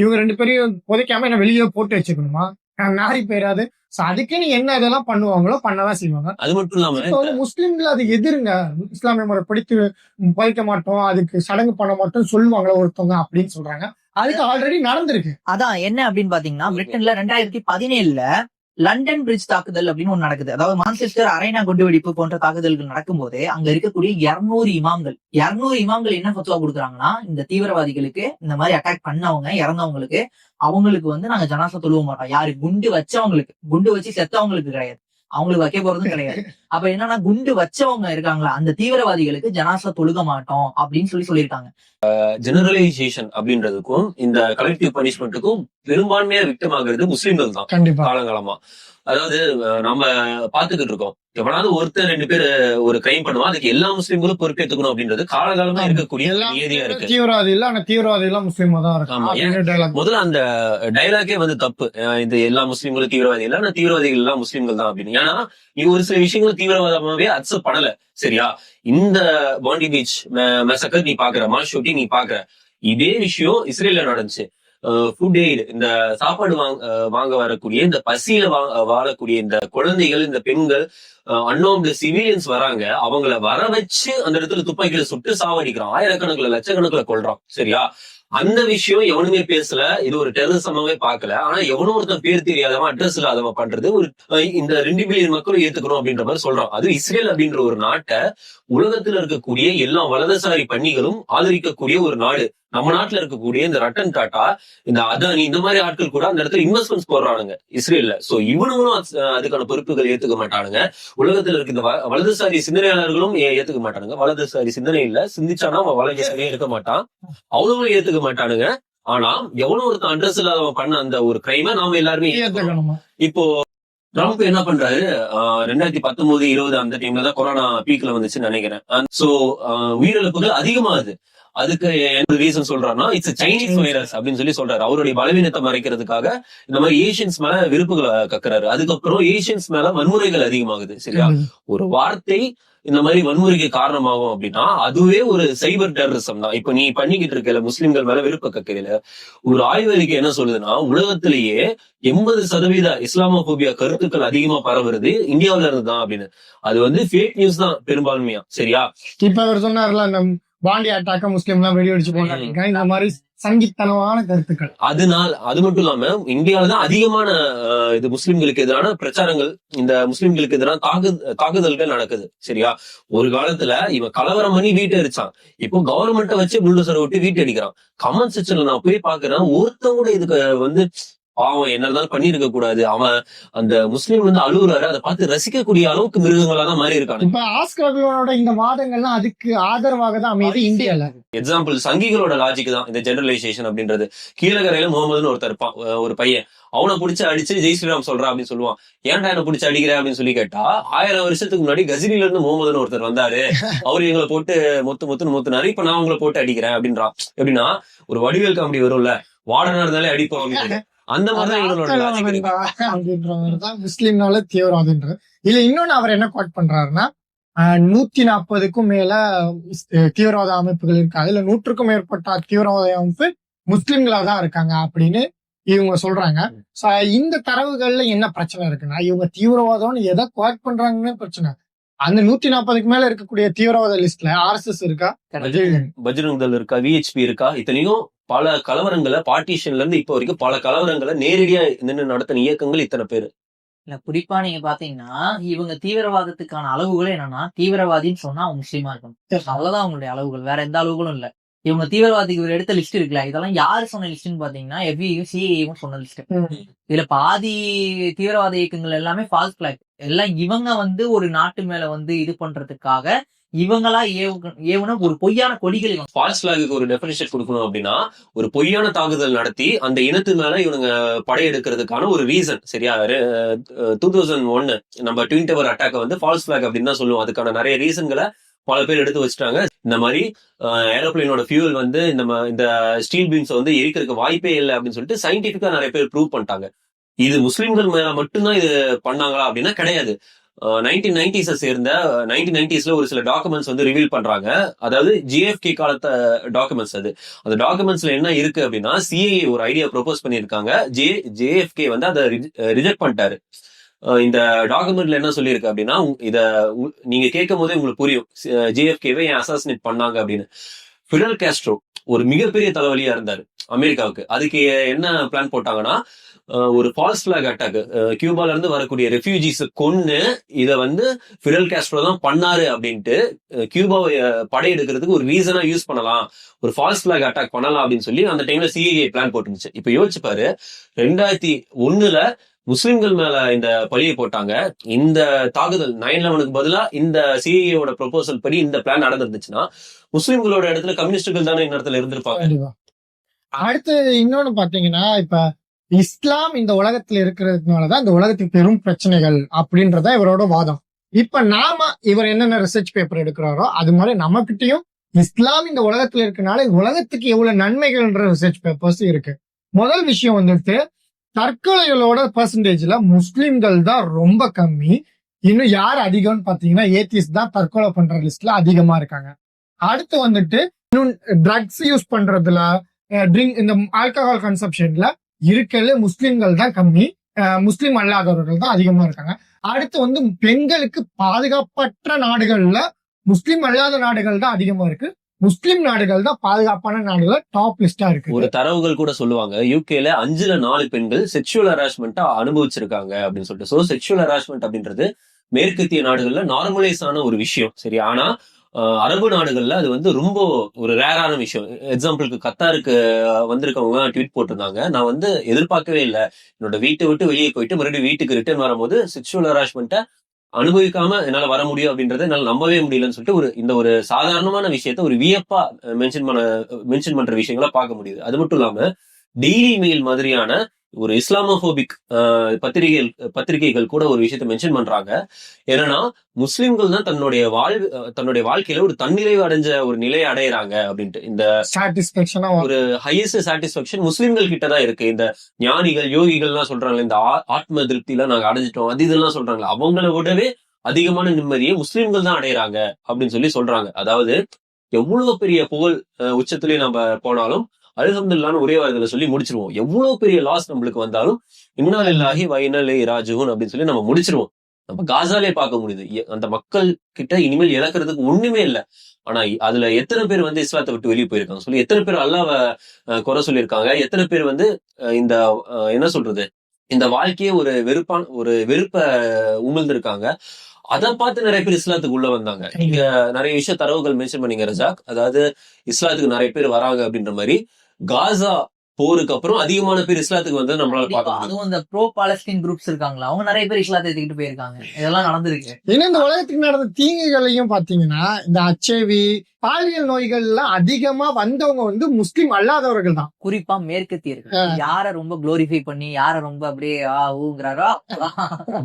இவங்க 2 பேரையும் புதைக்காம என்ன வெளியே போட்டு வச்சுக்கணுமா, நாரி போயிடாது. அதுக்கே நீ என்ன இதெல்லாம் பண்ணுவாங்களோ பண்ணதான் செய்வாங்க. அது மட்டும் இல்லாம முஸ்லிம்கள் அது எதிருங்க, இஸ்லாமிய முறை படித்து புதைக்க மாட்டோம், அதுக்கு சடங்கு பண்ண மாட்டோம் சொல்லுவாங்களா ஒருத்தவங்க அப்படின்னு சொல்றாங்க. அதுக்கு ஆல்ரெடி நடந்திருக்கு. அதான் என்ன அப்படின்னு பாத்தீங்கன்னா, பிரிட்டன்ல 2017 லண்டன் பிரிட்ஜ் தாக்குதல் அப்படின்னு ஒண்ணு நடக்குது. அதாவது மான்செஸ்டர் அரைனா குண்டுவெடிப்பு போன்ற தாக்குதல்கள் நடக்கும்போது அங்க இருக்கக்கூடிய 200 இமாம்கள் என்ன ஃபத்வா கொடுக்குறாங்கன்னா, இந்த தீவிரவாதிகளுக்கு இந்த மாதிரி அட்டாக் பண்ணவங்க இறந்தவங்களுக்கு அவங்களுக்கு வந்து நாங்க ஜனாசா தொழுவ மாட்டோம். யாரு குண்டு வச்சவங்களுக்கு, குண்டு வச்சு செத்தவங்களுக்கு கிடையாது. அவங்களுக்கு வைக்க போறதும் கிடையாது. அப்ப என்னன்னா குண்டு வச்சவங்க இருக்காங்களா அந்த தீவிரவாதிகளுக்கு ஜனாசா தொழுக மாட்டோம் அப்படின்னு சொல்லியிருக்காங்க. ஜெனரலைசேஷன் அப்படின்றதுக்கும் இந்த கலெக்டிவ் பனிஷ்மெண்ட்டுக்கும் பெரும்பான்மையா விக்டம் ஆகுறது முஸ்லிம்கள் தான் கண்டிப்பா. காலங்காலமா. அதாவது நம்ம பாத்துக்கிட்டு இருக்கோம், எவனாவது ஒருத்தர் 2 பேர் ஒரு கிரைம் பண்ணுவான், அதுக்கு எல்லா முஸ்லிம்களும் பொறுப்பேற்றுக்கணும் அப்படின்றது காலகாலமா இருக்கக்கூடிய நியதியா இருக்கு. தீவிரவாதி இல்ல, ஆனா தீவிரவாதியெல்லாம் முஸ்லீமா தான் ஆமா. இருக்கு. முதல்ல அந்த டைலாக்கே வந்து தப்பு. இது எல்லா முஸ்லிம்களும் தீவிரவாதி இல்ல, ஆனா தீவிரவாதிகள் எல்லாம் முஸ்லிம்கள் தான் அப்படின்னு. ஏன்னா நீ ஒரு சில விஷயங்கள் தீவிரவாதமாவே அக்செப்ட் பண்ணல. சரியா? இந்த பாண்டி பீச் மெசக்கர் நீ பாக்குற, மாஸ் ஷூட்டிங் நீ பாக்குற, இதே விஷயம் இஸ்ரேல்ல நடந்துச்சு. ஃபுட் எய்டு, இந்த சாப்பாடு வாங்க வரக்கூடிய, இந்த பசியில வாழக்கூடிய இந்த குழந்தைகள், இந்த பெண்கள், அன்னோம்டு சிவிலியன்ஸ் வராங்க, அவங்கள வர வச்சு அந்த இடத்துல துப்பாக்கியில சுட்டு சாவடிக்கிறான், ஆயிரக்கணக்கில் லட்சக்கணக்கில் கொள்றான். சரியா? அந்த விஷயம் எவனுமே பேசல, இது ஒரு டெரரிசமாவே பாக்கல. ஆனா எவனும் ஒருத்தன் பேர் தெரியாதவன், அட்ரஸ் இல்லாதவன் பண்றது ஒரு இந்த 2 பில்லியன் மக்களும் ஏத்துக்கணும் அப்படின்ற மாதிரி சொல்றான். அது இஸ்ரேல் அப்படின்ற ஒரு நாட்டை உலகத்துல இருக்கக்கூடிய எல்லா வலதுசாரி பணிகளும் ஆதரிக்கக்கூடிய ஒரு நாடு. நம்ம நாட்டுல இருக்கக்கூடிய இந்த ரட்டன் டாட்டா, இந்த அதானி, இந்த மாதிரி ஆட்கள் கூட அந்த இடத்துல இன்வெஸ்ட்மெண்ட்ஸ் போடுறானுங்க இஸ்ரேல்ல. சோ இவனுங்களும் அதுக்கான பொறுப்புகள் ஏத்துக்க மாட்டானுங்க. உலகத்துல இருக்க இந்த வலதுசாரி சிந்தனையாளர்களும் ஏத்துக்க மாட்டானுங்க. வலதுசாரி சிந்தனை இல்ல, சிந்திச்சானா அவன் வலதுசாரியே இருக்க மாட்டான், அவனுங்களும் ஏத்துக்க மாட்டானுங்க. ஆனா எவனும் ஒருத்தன் அட்ரஸ் இல்லாதவன் பண்ண அந்த ஒரு கிரைமை நாம எல்லாருமே ஏத்துக்கணும். இப்போ ட்ரம்ப் என்ன பண்றாரு, 2019, 20 அந்த டைம்ல தான் கொரோனா பீக்ல வந்துச்சுன்னு நினைக்கிறேன். சோ உயிரிழப்புகள் அதிகமாகுது. அதுக்கு என்ன ரீசன் சொல்றாருன்னா, இட்ஸ் சைனீஸ் வைரஸ் அப்படின்னு சொல்றாரு. அவருடைய பலவீனத்தை மறைக்கிறதுக்காக இந்த மாதிரி ஏஷியன்ஸ் மேல வெறுப்புகளை கக்குறாரு. அதுக்கப்புறம் ஏஷியன்ஸ் மேல வன்முறைகள் அதிகமாகுது. சரியா? ஒரு வார்த்தை இந்த மாதிரி வன்முறைக்கு காரணமாகும் அப்படின்னா அதுவே ஒரு சைபர் டெரரிசம் தான். இப்ப நீ பண்ணிக்கிட்டு இருக்கல முஸ்லிம்கள் மேல வெறுப்ப கக்கையில ஒரு ஆய்வறிக்கை என்ன சொல்லுதுன்னா, உலகத்திலேயே 80% இஸ்லாமோபியா கருத்துக்கள் அதிகமா பரவுறது இந்தியாவில இருந்து தான் அப்படின்னு. அது வந்து ஃபேக் நியூஸ் தான் பெரும்பான்மையா. சரியா? இப்ப அவர் சொன்னார்ல, அந்த பாண்டி அட்டாக்க முஸ்லீம் எல்லாம் வெடிவெடிச்சு போனாங்க, இந்த மாதிரி சங்கித்தனமான கருத்துக்கள். அதனால அது மட்டும் இல்லாம இந்தியாவில தான் அதிகமான இது முஸ்லிம்களுக்கு எதிரான பிரச்சாரங்கள், இந்த முஸ்லிம்களுக்கு எதிரான தாக்குதல்கள் நடக்குது. சரியா? ஒரு காலத்துல இவன் கலவரம் பண்ணி வீட்டை அடிச்சான், இப்போ கவர்மெண்ட்டை வச்சு புல்டோசரை விட்டு வீட்டு அடிக்கிறான். கமெண்ட் செக்ஷன்ல நான் போய் பாக்குறேன், ஒருத்தவங்க கூட இதுக்கு வந்து பாவம் என்னதான் பண்ணிருக்க கூடாது, அவன் அந்த முஸ்லீம் வந்து அழுகுறாரு, அதை பார்த்து ரசிக்கக்கூடிய அளவுக்கு மிருகங்களா தான் மாறி இருக்காங்க. இப்ப ஆஸ்கர் அபிமானோட இந்த வாதங்கள்லாம் அதுக்கு ஆதரவாக தான் அமையுது இந்தியால. எக்ஸாம்பிள் சங்கிகளோட லாஜிக் தான் இந்த ஜெனரலைசேஷன் அப்படின்றது. கீழகரையில முகமதுன்னு ஒருத்தர் இருப்பான், ஒரு பையன், அவனை பிடிச்சி அடிச்சு ஜெய் ஸ்ரீராம் சொல்றான் அப்படின்னு சொல்லுவான். ஏன்டா என்ன பிடிச்சி அடிக்கிற அப்படின்னு சொல்லி கேட்டா, 1000 வருஷத்துக்கு முன்னாடி கஜினில இருந்து முகமதுன்னு ஒருத்தர் வந்தாரு, அவரு எங்களை போட்டு முத்துனாரு, இப்ப நான் உங்களை போட்டு அடிக்கிறேன் அப்படின்றான். எப்படின்னா ஒரு வடிவேல் காமெடி வரும்ல, வாடனா இருந்தாலே அடிப்போம் அப்படின்னு, அந்த மாதிரிதான் முஸ்லீம்னால தீவிரவாதம். இல்ல இன்னொன்னு அவர் என்ன கோட் பண்றாருன்னா, 140க்கும் மேல தீவிரவாத அமைப்புகள் இருக்கு, அதுல 100க்கும் மேற்பட்ட தீவிரவாத அமைப்பு முஸ்லிம்களா தான் இருக்காங்க அப்படின்னு இவங்க சொல்றாங்க. இந்த தரவுகள்ல என்ன பிரச்சனை இருக்குன்னா, இவங்க தீவிரவாதம்னு எதை கோட் பண்றாங்கன்னு பிரச்சனை. அந்த 140க்கு மேல இருக்கக்கூடிய தீவிரவாத லிஸ்ட்ல RSS இருக்கா, பஜ்ரங் தள் இருக்கா, VHP இருக்கா, இத்தனையும் பல கலவரங்களை பார்ட்டிஷன்ல இருந்து இப்ப வரைக்கும் பல கலவரங்களை நேரடியா நின்று நடத்தின இயக்கங்கள் இத்தனை பேரு. இல்ல குறிப்பா நீங்க பாத்தீங்கன்னா இவங்க தீவிரவாதத்துக்கான அளவுகளே என்னன்னா, தீவிரவாதின்னு சொன்னா அவங்க முஸ்லீமா இருக்கணும், அவ்வளவுதான் அவங்களுடைய அளவுகள், வேற எந்த அளவுகளும் இல்ல. இவங்க தீவிரவாதிக்கு ஒரு எடுத்த லிஸ்ட் இருக்குல்ல, இதெல்லாம் யாரு சொன்ன லிஸ்ட்னு பாத்தீங்கன்னா FBIயும் CIA சொன்ன லிஸ்ட். இதுல பாதி தீவிரவாத இயக்கங்கள் எல்லாமே ஃபால்ஸ் பிளாக். எல்லாம் இவங்க வந்து ஒரு நாட்டு மேல வந்து இது பண்றதுக்காக இவங்களா ஏவுன ஒரு பொய்யான கொடிகள். ஃபால்ஸ் பிளாகுக்கு ஒரு டெஃபினிஷன் கொடுக்கணும் அப்படின்னா, ஒரு பொய்யான தாக்குதல் நடத்தி அந்த இனத்து மேல இவனுங்க படையெடுக்கிறதுக்கான ஒரு ரீசன். சரியா? 2001 நம்ம ட்வின் டவர் அட்டாக் வந்து ஃபால்ஸ் பிளாக் அப்படின்னு தான் சொல்லுவோம். அதுக்கான நிறைய ரீசன்களை பல பேர் எடுத்து வச்சுட்டாங்க. இந்த மாதிரி ஏரோப்ளைனோட ஃபியூல் வந்து இந்த ஸ்டீல் பீம்ஸ் வந்து எரிக்கிறதுக்கு வாய்ப்பே இல்லை அப்படின்னு சொல்லிட்டு சயின்டிபிக்கா நிறைய பேர் ப்ரூவ் பண்ணிட்டாங்க. இது முஸ்லிம்கள் மேல மட்டும்தான் இது பண்ணாங்களா அப்படின்னா கிடையாது. 1990s சேர்ந்த 1990sல ஒரு சில டாக்குமெண்ட்ஸ் வந்து ரிவீல் பண்றாங்க. அதாவது JFK காலத்த டாக்குமெண்ட்ஸ். அந்த டாக்குமெண்ட்ஸ்ல என்ன இருக்கு அப்படின்னா, CIA ஒரு ஐடியா ப்ரொபோஸ் பண்ணிருக்காங்க, JFK வந்து அதை ரிஜெக்ட் பண்ணிட்டாரு. இந்த டாக்குமெண்ட்ல என்ன சொல்லியிருக்கு அப்படின்னா, இத நீங்க கேட்கும் போதே உங்களுக்கு புரியும் JFK-வை ஏன் அசாசினேட் பண்ணாங்க அப்படின்னு. ஃபிடல் காஸ்ட்ரோ ஒரு மிகப்பெரிய தலைவலியா இருந்தாரு அமெரிக்காவுக்கு. அதுக்கு என்ன பிளான் போட்டாங்கன்னா, ஒரு ஃபால்ஸ் பிளாக் அட்டாக், கியூபால இருந்து வரக்கூடிய ரெஃப்யூஜிஸ் கொன்னு இதை வந்து ஃபிடல் காஸ்ட்ரோ தான் பண்ணாரு அப்படின்ட்டு கியூபாவை படையெடுக்கிறதுக்கு ஒரு ரீசனா யூஸ் பண்ணலாம், ஒரு ஃபால்ஸ் பிளாக் அட்டாக் பண்ணலாம் அப்படின்னு சொல்லி அந்த டைம்ல CIA பிளான் போட்டுருந்துச்சு. இப்ப யோசிச்சு பாரு, 2001 முஸ்லிம்கள் மேல இந்த பழியை போட்டாங்க. இந்த தாக்குதல் 9/11க்கு பதிலா இந்த சிஐஏவோட ப்ரொபோசல் படி இந்த பிளான் நடந்துருந்துச்சுன்னா முஸ்லிம்களோட இடத்துல கம்யூனிஸ்டுகள் தானே இந்த இடத்துல இருந்திருப்பாங்க. கண்டிப்பா. அடுத்து இன்னொன்னு பாத்தீங்கன்னா, இப்ப இஸ்லாம் இந்த உலகத்துல இருக்கிறதுனாலதான் இந்த உலகத்துக்கு பெரும் பிரச்சனைகள் அப்படின்றத இவரோட வாதம். இப்ப நாம இவர் என்னென்ன ரிசர்ச் பேப்பர் எடுக்கிறாரோ அது மாதிரி நம்ம கிட்டயும் இஸ்லாம் இந்த உலகத்துல இருக்கனால உலகத்துக்கு எவ்வளவு நன்மைகள்ன்ற ரிசர்ச் பேப்பர்ஸ் இருக்கு. முதல் விஷயம் வந்துட்டு தற்கொலைகளோட பெர்சன்டேஜ்ல முஸ்லிம்கள் தான் ரொம்ப கம்மி. இன்னும் யார் அதிகம்னு பாத்தீங்கன்னா ஏத்திஸ்ட் தான் தற்கொலை பண்ற லிஸ்ட்ல அதிகமா இருக்காங்க. அடுத்து வந்துட்டு இன்னும் ட்ரக்ஸ் யூஸ் பண்றதுல இந்த ஆல்கஹால் கன்சப்ஷன்ல இருக்கல முஸ்லிம்கள் தான் கம்மி, முஸ்லிம் அல்லாதவர்கள் தான் அதிகமா இருக்காங்க. அடுத்து வந்து பெண்களுக்கு பாதுகாப்பற்ற நாடுகள்ல முஸ்லிம் அல்லாத நாடுகள் தான் அதிகமா இருக்கு, முஸ்லிம் நாடுகள் தான் பாதுகாப்பான நாடுகள் டாப் லிஸ்டா இருக்கு. ஒரு தரவுகள் கூட சொல்லுவாங்க, யூகேல 5/4 பெண்கள் செக்ஷுவல் ஹராஸ்மெண்ட்டா அனுபவிச்சிருக்காங்க அப்படின்னு சொல்லிட்டு. சோ செக்ஷுவல் ஹராஸ்மெண்ட் அப்படின்றது மேற்கத்திய நாடுகள்ல நார்மலைஸ் ஆன ஒரு விஷயம், சரி. ஆனா அரபு நாடுகள்ல அது வந்து ரொம்ப ஒரு ரேரான விஷயம். எக்ஸாம்பிளுக்கு கத்தாருக்கு வந்திருக்கவங்க ட்வீட் போட்டிருந்தாங்க, நான் வந்து எதிர்பார்க்கவே இல்லை, என்னோட வீட்டை விட்டு வெளியே போயிட்டு மறுபடியும் வீட்டுக்கு ரிட்டர்ன் வரும்போது செக்ஷுவல் ஹராஸ்மெண்ட்டை அனுபவிக்காம என்னால வர முடியும் அப்படின்றத என்னால நம்பவே முடியலன்னு சொல்லிட்டு இந்த ஒரு சாதாரணமான விஷயத்த ஒரு வியப்பா மென்ஷன் பண்ற விஷயங்களா பார்க்க முடியுது. அது மட்டும் இல்லாம டெய்லி மெயில் மாதிரியான ஒரு இஸ்லாமோபோபிக் பத்திரிகைகள் கூட ஒரு விஷயத்த மென்ஷன் பண்றாங்க. என்னன்னா முஸ்லிம்கள் தான் தன்னுடைய வாழ்க்கையில ஒரு தன்னிறைவு அடைஞ்ச ஒரு நிலையை அடையிறாங்க அப்படின்ட்டு. இந்த ஒரு ஹையஸ்ட் சாட்டிஸ்பாக்சன் முஸ்லிம்கள் கிட்டதான் இருக்கு. இந்த ஞானிகள் யோகிகள்லாம் சொல்றாங்க, இந்த ஆத்ம திருப்தி எல்லாம் நாங்க அடைஞ்சிட்டோம் அது இதெல்லாம் சொல்றாங்க. அவங்கள விடவே அதிகமான நிம்மதியை முஸ்லிம்கள் தான் அடையிறாங்க அப்படின்னு சொல்றாங்க. அதாவது எவ்வளவு பெரிய புகழ் உச்சத்திலேயே நம்ம போனாலும் அல்ஹம்துலில்லாஹ்னு ஒரே வார்த்தையில சொல்லி முடிச்சிருவோம். எவ்வளவு பெரிய லாஸ் நம்மளுக்கு வந்தாலும் இன்னா லில்லாஹி வ இன்னா இலைஹி ராஜிஊன் அப்படின்னு சொல்லி நம்ம முடிச்சிருவோம். நம்ம காசாலே பார்க்க முடியுது, அந்த மக்கள் கிட்ட இனிமேல் இழக்கிறதுக்கு ஒண்ணுமே இல்லை. ஆனா அதுல எத்தனை பேர் வந்து இஸ்லாத்தை விட்டு வெளியே போயிருக்காங்க சொல்லி, எத்தனை பேர் அல்லாஹ்வை குறை சொல்லியிருக்காங்க, எத்தனை பேர் வந்து இந்த என்ன சொல்றது இந்த வாழ்க்கையே ஒரு வெறுப்ப உமிழ்ந்திருக்காங்க. அதை பார்த்து நிறைய பேர் இஸ்லாத்துக்கு உள்ள வந்தாங்க. இங்க நிறைய விஷயம் தரவுகள் மென்ஷன் பண்ணீங்க ரஜாக். அதாவது இஸ்லாத்துக்கு நிறைய பேர் வராங்க அப்படின்ற மாதிரி காசா போருக்கு அப்புறம் அதிகமான பேர் இஸ்லாத்துக்கு வந்து நம்மளால பார்க்க முடியும். அதுவும் இந்த ப்ரோ பாலஸ்தீன் குரூப்ஸ் இருக்காங்களா, அவங்க நிறைய பேர் இஸ்லாத்தை எடுத்துக்கிட்டு போயிருக்காங்க. இதெல்லாம் நடந்திருக்கு. ஏன்னா இந்த உலகத்துக்கு நடந்த தீங்குகளையும் பாத்தீங்கன்னா இந்த HIV பாலியல் நோய்கள் எல்லாம் அதிகமா வந்தவங்க வந்து முஸ்லிம் அல்லாதவர்கள் தான். குறிப்பா மேற்கத்தியர்கள் யார ரொம்ப குளோரிஃபை பண்ணி யார ரொம்ப அப்படியே ஊங்குறாரோ.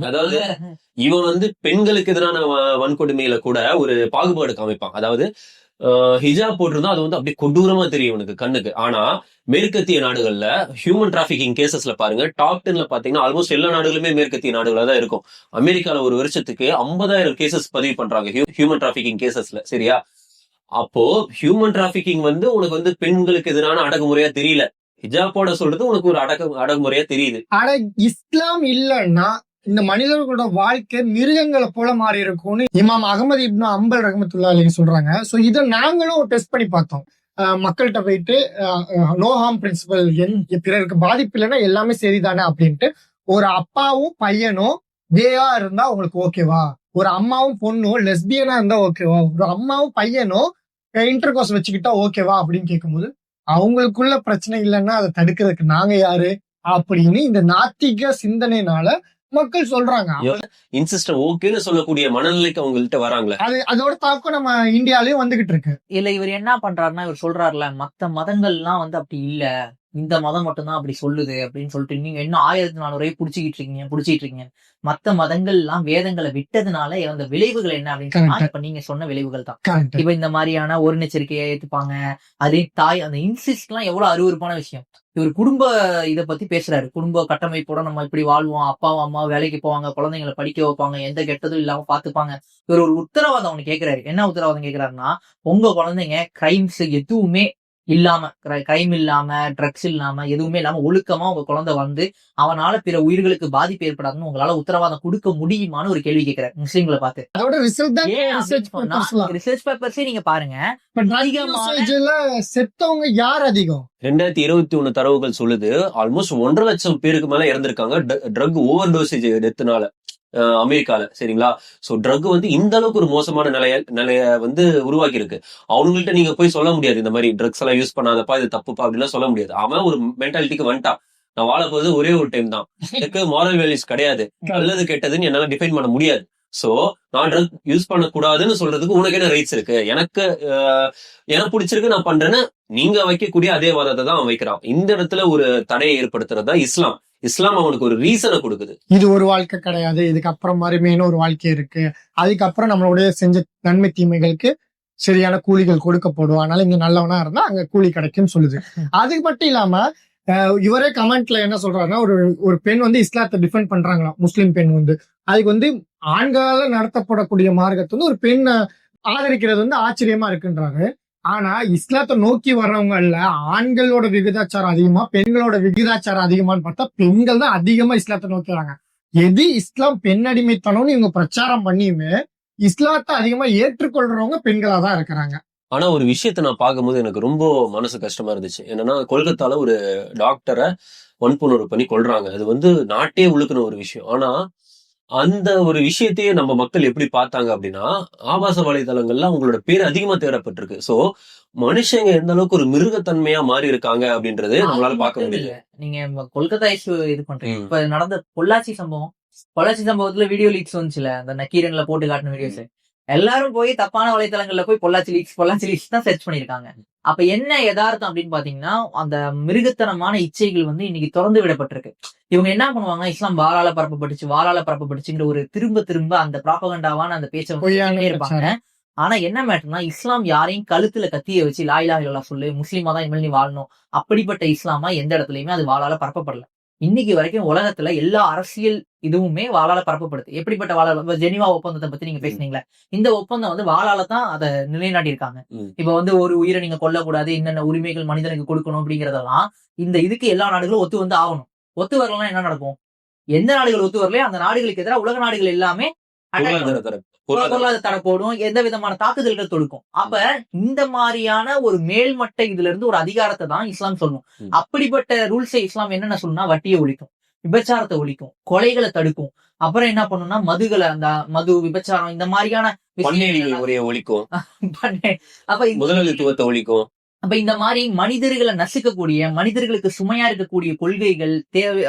அதாவது இவன் வந்து பெண்களுக்கு எதிரான வன்கொடுமையில கூட ஒரு பாகுபாடு காமிப்பான். அதாவது ஹிஜாப் போட்டிருந்தா அது வந்து அப்படியே கொடூரமா தெரியும் இவனுக்கு கண்ணுக்கு. ஆனா மேற்கத்திய நாடுகள்ல ஹியூமன் டிராபிகிங் கேசஸ்ல பாருங்க, டாப் 10ல பாத்தீங்கன்னா ஆல்மோஸ்ட் எல்லா நாடுகளுமே மேற்கத்திய நாடுகளா தான் இருக்கும். அமெரிக்கால ஒரு வருஷத்துக்கு 50,000 கேசஸ் பதிவு பண்றாங்க ஹியூமன் டிராபிகிங் கேசஸ்ல, சரியா? அப்போ ஹியூமன் டிராபிகிங் வந்து உனக்கு வந்து பெண்களுக்கு எதிரான அடக்குமுறையா தெரியல, ஹிஜாப்போட சொல்றது உனக்கு ஒரு அடக்குமுறையா தெரியுது. ஆனா இஸ்லாம் இல்லைன்னா இந்த மனிதர்களோட வாழ்க்கை மிருகங்களை போல மாறி இருக்கும்னு இமாம் அகமது இப்னு அம்பல் ரஹ்மத்துல்லாஹி அலைஹி சொல்றாங்க. சோ இதை நாங்களும் டெஸ்ட் பண்ணி பார்த்தோம். மக்கள்கிட்ட போயிட்டு நோ ஹார்ம் பிரின்சிபல், பிறருக்கு பாதிப்பு இல்லைன்னா எல்லாமே சரிதானே அப்படின்ட்டு. ஒரு அப்பாவும் பையனும் கேயா இருந்தா உங்களுக்கு ஓகேவா, ஒரு அம்மாவும் பொண்ணும் லெஸ்பியனா இருந்தா ஓகேவா, ஒரு அம்மாவும் பையனும் இன்டர் கோர்ஸ் வச்சுக்கிட்டா ஓகேவா அப்படின்னு கேட்கும்போது அவங்களுக்குள்ள பிரச்சனை இல்லைன்னா அதை தடுக்கிறதுக்கு நாங்க யாரு அப்படின்னு இந்த நாத்திக சிந்தனைனால மக்கள் சொல்றாங்க. இன்சிஸ்டம் ஓகேன்னு சொல்லக்கூடிய மனநிலைக்கு அவங்கள்ட்ட வராங்களே, அதோட தாக்கம் நம்ம இந்தியாலயும் வந்துகிட்டு இருக்கு. இல்ல இவர் என்ன பண்றாருன்னா, இவர் சொல்றாருல மத்த மதங்கள்லாம் வந்து அப்படி இல்ல, இந்த மதம் மட்டும்தான் அப்படி சொல்லுது அப்படின்னு சொல்லிட்டு நீங்க இன்னும் 1400 புடிச்சுக்கிட்டு இருக்கீங்க. மத்த மதங்கள் எல்லாம் வேதங்களை விட்டதுனால அந்த விளைவுகள் என்ன அப்படின்னு இப்ப நீங்க சொன்ன விளைவுகள் தான். இப்ப இந்த மாதிரியான ஒரு எச்சரிக்கையை ஏத்துப்பாங்க. அதே தாய் அந்த இன்சிஸ்ட் எல்லாம் எவ்வளவு அருவருப்பான விஷயம். இவர் குடும்ப இதை பத்தி பேசுறாரு, குடும்ப கட்டமைப்போட நம்ம இப்படி வாழ்வோம், அப்பாவும் அம்மாவும் வேலைக்கு போவாங்க, குழந்தைங்களை படிக்க வைப்பாங்க, எந்த கெட்டதும் இல்லாம பாத்துப்பாங்க. இவர் ஒரு உத்தரவாதம் அவனு கேட்கிறாரு. என்ன உத்தரவாதம் கேட்கிறாருன்னா, உங்க குழந்தைங்க கிரைம்ஸ் எதுவுமே இல்லாம, கிரைம் இல்லாம, ட்ரக்ஸ் இல்லாம, எதுவுமே இல்லாம ஒழுக்கமா உங்க குழந்தை வந்து அவனால பிற உயிர்களுக்கு பாதிப்பு ஏற்படாதுன்னு உங்களால உத்தரவாதம் கொடுக்க முடியுமான்னு ஒரு கேள்வி கேட்கிறார் முஸ்லீம்களை பார்த்து. அதோட ரிசர்ச் பேப்பர்ஸே நீங்க பாருங்க, செத்தவங்க யார் அதிகம்? 2021 தரவுகள் சொல்லுது ஆல்மோஸ்ட் 1.5 லட்சம் பேருக்கு மேல இறந்திருக்காங்க ட்ரக் ஓவர் டோசேஜ் டெத்துனால அமெரிக்கால, சரிங்களா? சோ ட்ரக் வந்து இந்த அளவுக்கு ஒரு மோசமான நிலைய வந்து உருவாக்கி இருக்கு. அவங்கள்ட்ட நீங்க போய் சொல்ல முடியாது இந்த மாதிரி ட்ரக்ஸ் எல்லாம் யூஸ் பண்ணாதப்பா இது தப்புப்பா அப்படின்லாம் சொல்ல முடியாது. அவன் ஒரு மென்டாலிட்டிக்கு வந்துட்டான். நான் வாழ போறது ஒரே ஒரு டைம் தான். எனக்கு மாரல் வேல்யூஸ் கிடையாது, நல்லது கெட்டதுன்னு என்னால டிஃபைன் பண்ண முடியாது. சோ நான் ட்ரக் யூஸ் பண்ணக்கூடாதுன்னு சொல்றதுக்கு உனக்கு என்ன ரைட்ஸ் இருக்கு? எனக்கு பிடிச்சிருக்கு நான் பண்றேன்னு நீங்க வைக்கக்கூடிய அதே வாதத்தை தான் அவன் வைக்கிறான். இந்த இடத்துல ஒரு தடையை ஏற்படுத்துறதா இஸ்லாம் அவனுக்கு ஒரு ரீசனை கொடுக்குது. இது ஒரு வாழ்க்கை கிடையாது, இதுக்கப்புறம் மறுமையான ஒரு வாழ்க்கை இருக்கு, அதுக்கப்புறம் நம்மளுடைய செஞ்ச நன்மை தீமைகளுக்கு சரியான கூலிகள் கொடுக்கப்படும், அதனால இங்க நல்லவனா இருந்தா அங்க கூலி கிடைக்கும் சொல்லுது. அது மட்டும் இல்லாம இவரே கமெண்ட்ல என்ன சொல்றாருன்னா, ஒரு பெண் வந்து இஸ்லாத்தை டிஃபெண்ட் பண்றாங்களாம், முஸ்லிம் பெண் வந்து அதுக்கு வந்து ஆண்களால நடத்தப்படக்கூடிய மார்க்கத்தை வந்து ஒரு பெண் ஆதரிக்கிறது வந்து ஆச்சரியமா இருக்குன்றாரு. ஆனா இஸ்லாத்தை நோக்கி வர்றவங்கல்ல ஆண்களோட விகிதாச்சாரம் அதிகமா பெண்களோட விகிதாச்சாரம் அதிகமான்னு பார்த்தா பெண்கள் தான் அதிகமா இஸ்லாத்தை நோக்கி வராங்க. எது இஸ்லாம் பெண் அடிமைத்தனம்னு இவங்க பிரச்சாரம் பண்ணியுமே இஸ்லாத்தை அதிகமா ஏற்றுக்கொள்றவங்க பெண்களா தான் இருக்கிறாங்க. ஆனா ஒரு விஷயத்த நான் பார்க்கும்போது எனக்கு ரொம்ப மனசு கஷ்டமா இருந்துச்சு. என்னன்னா கொல்கத்தால ஒரு டாக்டரை வன்புணர்வு பண்ணி கொல்றாங்க. அது வந்து நாட்டே உழுக்குன ஒரு விஷயம். ஆனா அந்த ஒரு விஷயத்தையே நம்ம மக்கள் எப்படி பார்த்தாங்க அப்படின்னா, ஆபாச வலைதளங்கள்ல அவங்களோட பேர் அதிகமா தேடப்பட்டிருக்கு. சோ மனுஷங்க எந்த அளவுக்கு ஒரு மிருகத்தன்மையா மாறி இருக்காங்க அப்படின்றது நம்மளால பார்க்க முடியல. நீங்க கொல்கத்தா இஷ்யூ இது பண்றீங்க. இப்ப நடந்த பொள்ளாச்சி சம்பவத்துல வீடியோ லீக்ஸ் வந்துச்சுல, அந்த நக்கீரன்ல போட்டு காட்டின வீடியோஸ் எல்லாரும் போய் தப்பான வலைத்தளங்கள்ல போய் பொள்ளாச்சி லீக்ஸ் தான் சர்ச் பண்ணிருக்காங்க. அப்ப என்ன யதார்த்தம் அப்படின்னு பாத்தீங்கன்னா, அந்த மிருகத்தனமான இச்சைகள் வந்து இன்னைக்கு திறந்து விடப்பட்டிருக்கு. இவங்க என்ன பண்ணுவாங்க, இஸ்லாம் வாளால பரப்பப்பட்டுச்சுங்கிற ஒரு திரும்ப அந்த ப்ராபகண்டாவான அந்த பேச்சை வந்து இருப்பாங்க. ஆனா என்ன மேட்டர்னா, இஸ்லாம் யாரையும் கழுத்துல கத்திய வச்சு லா இலாஹ இல்லல்லாஹ் சொல்லு, முஸ்லீமா தான் இனிமேல் நீ வாழணும், அப்படிப்பட்ட இஸ்லாமா எந்த இடத்துலயுமே அது வாளால பரப்பப்படல. இன்னைக்கு வரைக்கும் உலகத்துல எல்லா அரசியல் இதுவுமே வாளால பரப்பப்படுது. எப்படிப்பட்ட வாளால? ஜெனிவா ஒப்பந்தத்தை பத்தி நீங்க பேசுனீங்களா, இந்த ஒப்பந்தம் வந்து வாளால தான் அதை நிலைநாட்டி இருக்காங்க. இப்ப வந்து ஒரு உயிரை நீங்க கொல்லக்கூடாது, என்னென்ன உரிமைகள் மனிதனுக்கு கொடுக்கணும் அப்படிங்கறதெல்லாம் இந்த இதுக்கு எல்லா நாடுகளும் ஒத்து வந்து ஆகணும். ஒத்து வரலாம் என்ன நடக்கும்? எந்த நாடுகள் ஒத்து வரலையோ அந்த நாடுகளுக்கு எதிராக உலக நாடுகள் எல்லாமே பொருளாதார தடை போடும், எந்த விதமான தாக்குதல்கள் தொடுக்கும். அப்ப இந்த மாதிரியான ஒரு மேல்மட்ட இதுல இருந்து ஒரு அதிகாரத்தை தான் இஸ்லாம் சொல்லணும். அப்படிப்பட்ட ரூல்ஸை இஸ்லாம் என்னென்ன சொல்லணும்னா, வட்டியை ஒழிக்கும், விபச்சாரத்தை ஒழிக்கும், கொலைகளை தடுக்கும், அப்புறம் என்ன பண்ணும்னா மதுகளை, அந்த மது விபச்சாரம் இந்த மாதிரியான ஒழிக்கும், அப்ப முதலாளித்துவத்தை ஒழிக்கும். அப்ப இந்த மாதிரி மனிதர்களை நசுக்கக்கூடிய, மனிதர்களுக்கு சுமையா இருக்கக்கூடிய கொள்கைகள், தேவை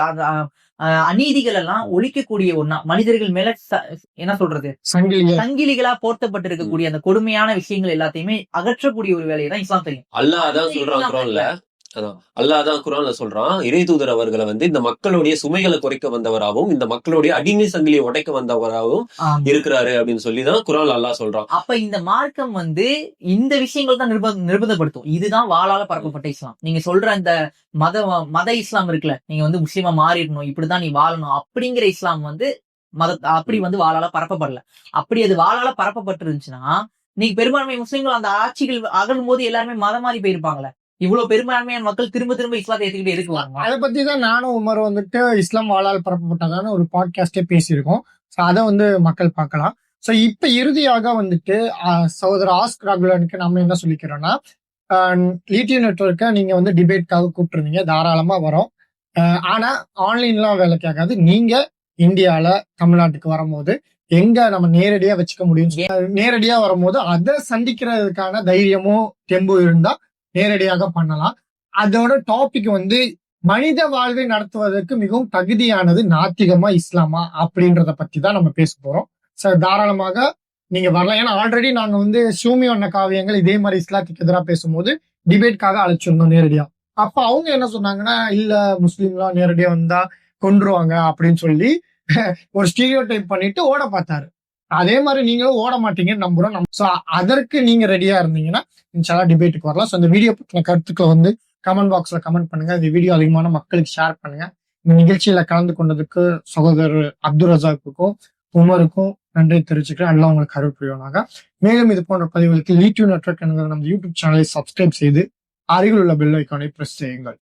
அநீதிகள் எல்லாம் ஒழிக்கக்கூடிய ஒன்னா, மனிதர்கள் மேல என்ன சொல்றது, சங்கிலிகளா போர்த்தப்பட்டிருக்கக்கூடிய அந்த கொடுமையான விஷயங்கள் எல்லாத்தையுமே அகற்றக்கூடிய ஒரு வேலையை தான் இஸ்லாம் தெரியும். அல்லாஹ் அதான் சொல்றான், அல்லாஹ் தான் குர்ஆன்ல சொல்றான், இறை தூதர் அவர்களை வந்து இந்த மக்களுடைய சுமைகளை குறைக்க வந்தவராகவும் இந்த மக்களுடைய அடிமை சங்கிலியை உடைக்க வந்தவராகவும் இருக்கிறாரு அப்படின்னு சொல்லிதான் குர்ஆன்ல அல்லாஹ் சொல்றான். அப்ப இந்த மார்க்கம் வந்து இந்த விஷயங்கள் தான் நிர்பந்தப்படுத்தும். இதுதான் வாளால பரப்பப்பட்ட இஸ்லாம். நீங்க சொல்ற இந்த மத இஸ்லாம் இருக்குல்ல, நீங்க வந்து முஸ்லீமா மாறிடணும், இப்படிதான் நீ வாழணும் அப்படிங்கிற இஸ்லாம் வந்து அப்படி வந்து வாளால பரப்பப்படல. அப்படி அது வாளால பரப்பப்பட்டிருந்துச்சுன்னா நீங்க பெரும்பான்மை முஸ்லீம்கள் அந்த ஆட்சிகள் அகலும் போது எல்லாருமே மதம் மாறி போயிருப்பாங்களே. இவ்வளவு பெரும்பான்மையான மக்கள் திரும்ப இஸ்லாத்தை ஏத்துக்கிட்டே இருக்குவாங்க. அதை பத்தி தான் நானும் உமர் வந்துட்டு இஸ்லாம் வாளால் பரப்பப்பட்டதான ஒரு பாட்காஸ்டே பேசியிருக்கோம். அதை வந்து மக்கள் பார்க்கலாம். சோ இப்ப இறுதியாக வந்துட்டு சகோதரர் ஆஸ்க் ராகுலனுக்கு நம்ம என்ன சொல்லிக்கிறோம்னா, லிடியூ நெட்வொர்க்கை நீங்க வந்து டிபேட்காக கூப்பிட்டுருந்தீங்க, தாராளமா வரோம். ஆனா ஆன்லைன்லாம் வேலை கேட்காது. நீங்க இந்தியால தமிழ்நாட்டுக்கு வரும்போது எங்க நம்ம நேரடியா வச்சுக்க முடியும், நேரடியா வரும்போது அதை சந்திக்கிறதுக்கான தைரியமும் தெம்பு இருந்தா நேரடியாக பண்ணலாம். அதோட டாபிக் வந்து மனித வாழ்வை நடத்துவதற்கு மிகவும் தகுதியானது நாத்திகமா இஸ்லாமா அப்படின்றத பத்தி தான் நம்ம பேச போறோம். சார் தாராளமாக நீங்க வரலாம். ஏன்னா ஆல்ரெடி நாங்க வந்து சூமி வண்ண காவியங்கள் இதே மாதிரி இஸ்லாத்துக்கு எதிராக பேசும்போது டிபேட்காக அழைச்சிருந்தோம் நேரடியா. அப்ப அவங்க என்ன சொன்னாங்கன்னா, இல்ல முஸ்லீம்லாம் நேரடியா வந்தா கொன்றுவாங்க அப்படின்னு சொல்லி ஒரு ஸ்டீரியோ டைப் பண்ணிட்டு ஓட பார்த்தாரு. அதே மாதிரி நீங்களும் ஓட மாட்டீங்கன்னு நம்புறோம். சோ அதற்கு நீங்க ரெடியா இருந்தீங்கன்னா இன்ஷால்லா டிபேட்டுக்கு வரலாம். ஸோ இந்த வீடியோ பற்றின கருத்துக்களை வந்து கமெண்ட் பாக்ஸ்ல கமெண்ட் பண்ணுங்க. இந்த வீடியோ அதிகமான மக்களுக்கு ஷேர் பண்ணுங்க. இந்த நிகழ்ச்சியில கலந்து கொண்டதுக்கு சகோதரர் அப்துல் ரஜாக்குக்கும் உமருக்கும் நன்றி தெரிவிச்சுக்கிறேன். எல்லாம் உங்களுக்கு அருள் புரிவானாக. மேலும் இது போன்ற பதிவுகளுக்கு லிடியூ நெட்வொர்க் என்கிற நம்ம யூடியூப் சேனலை சப்ஸ்கிரைப் செய்து அருகில் உள்ள பெல் ஐக்கானை பிரஸ் செய்யுங்கள்.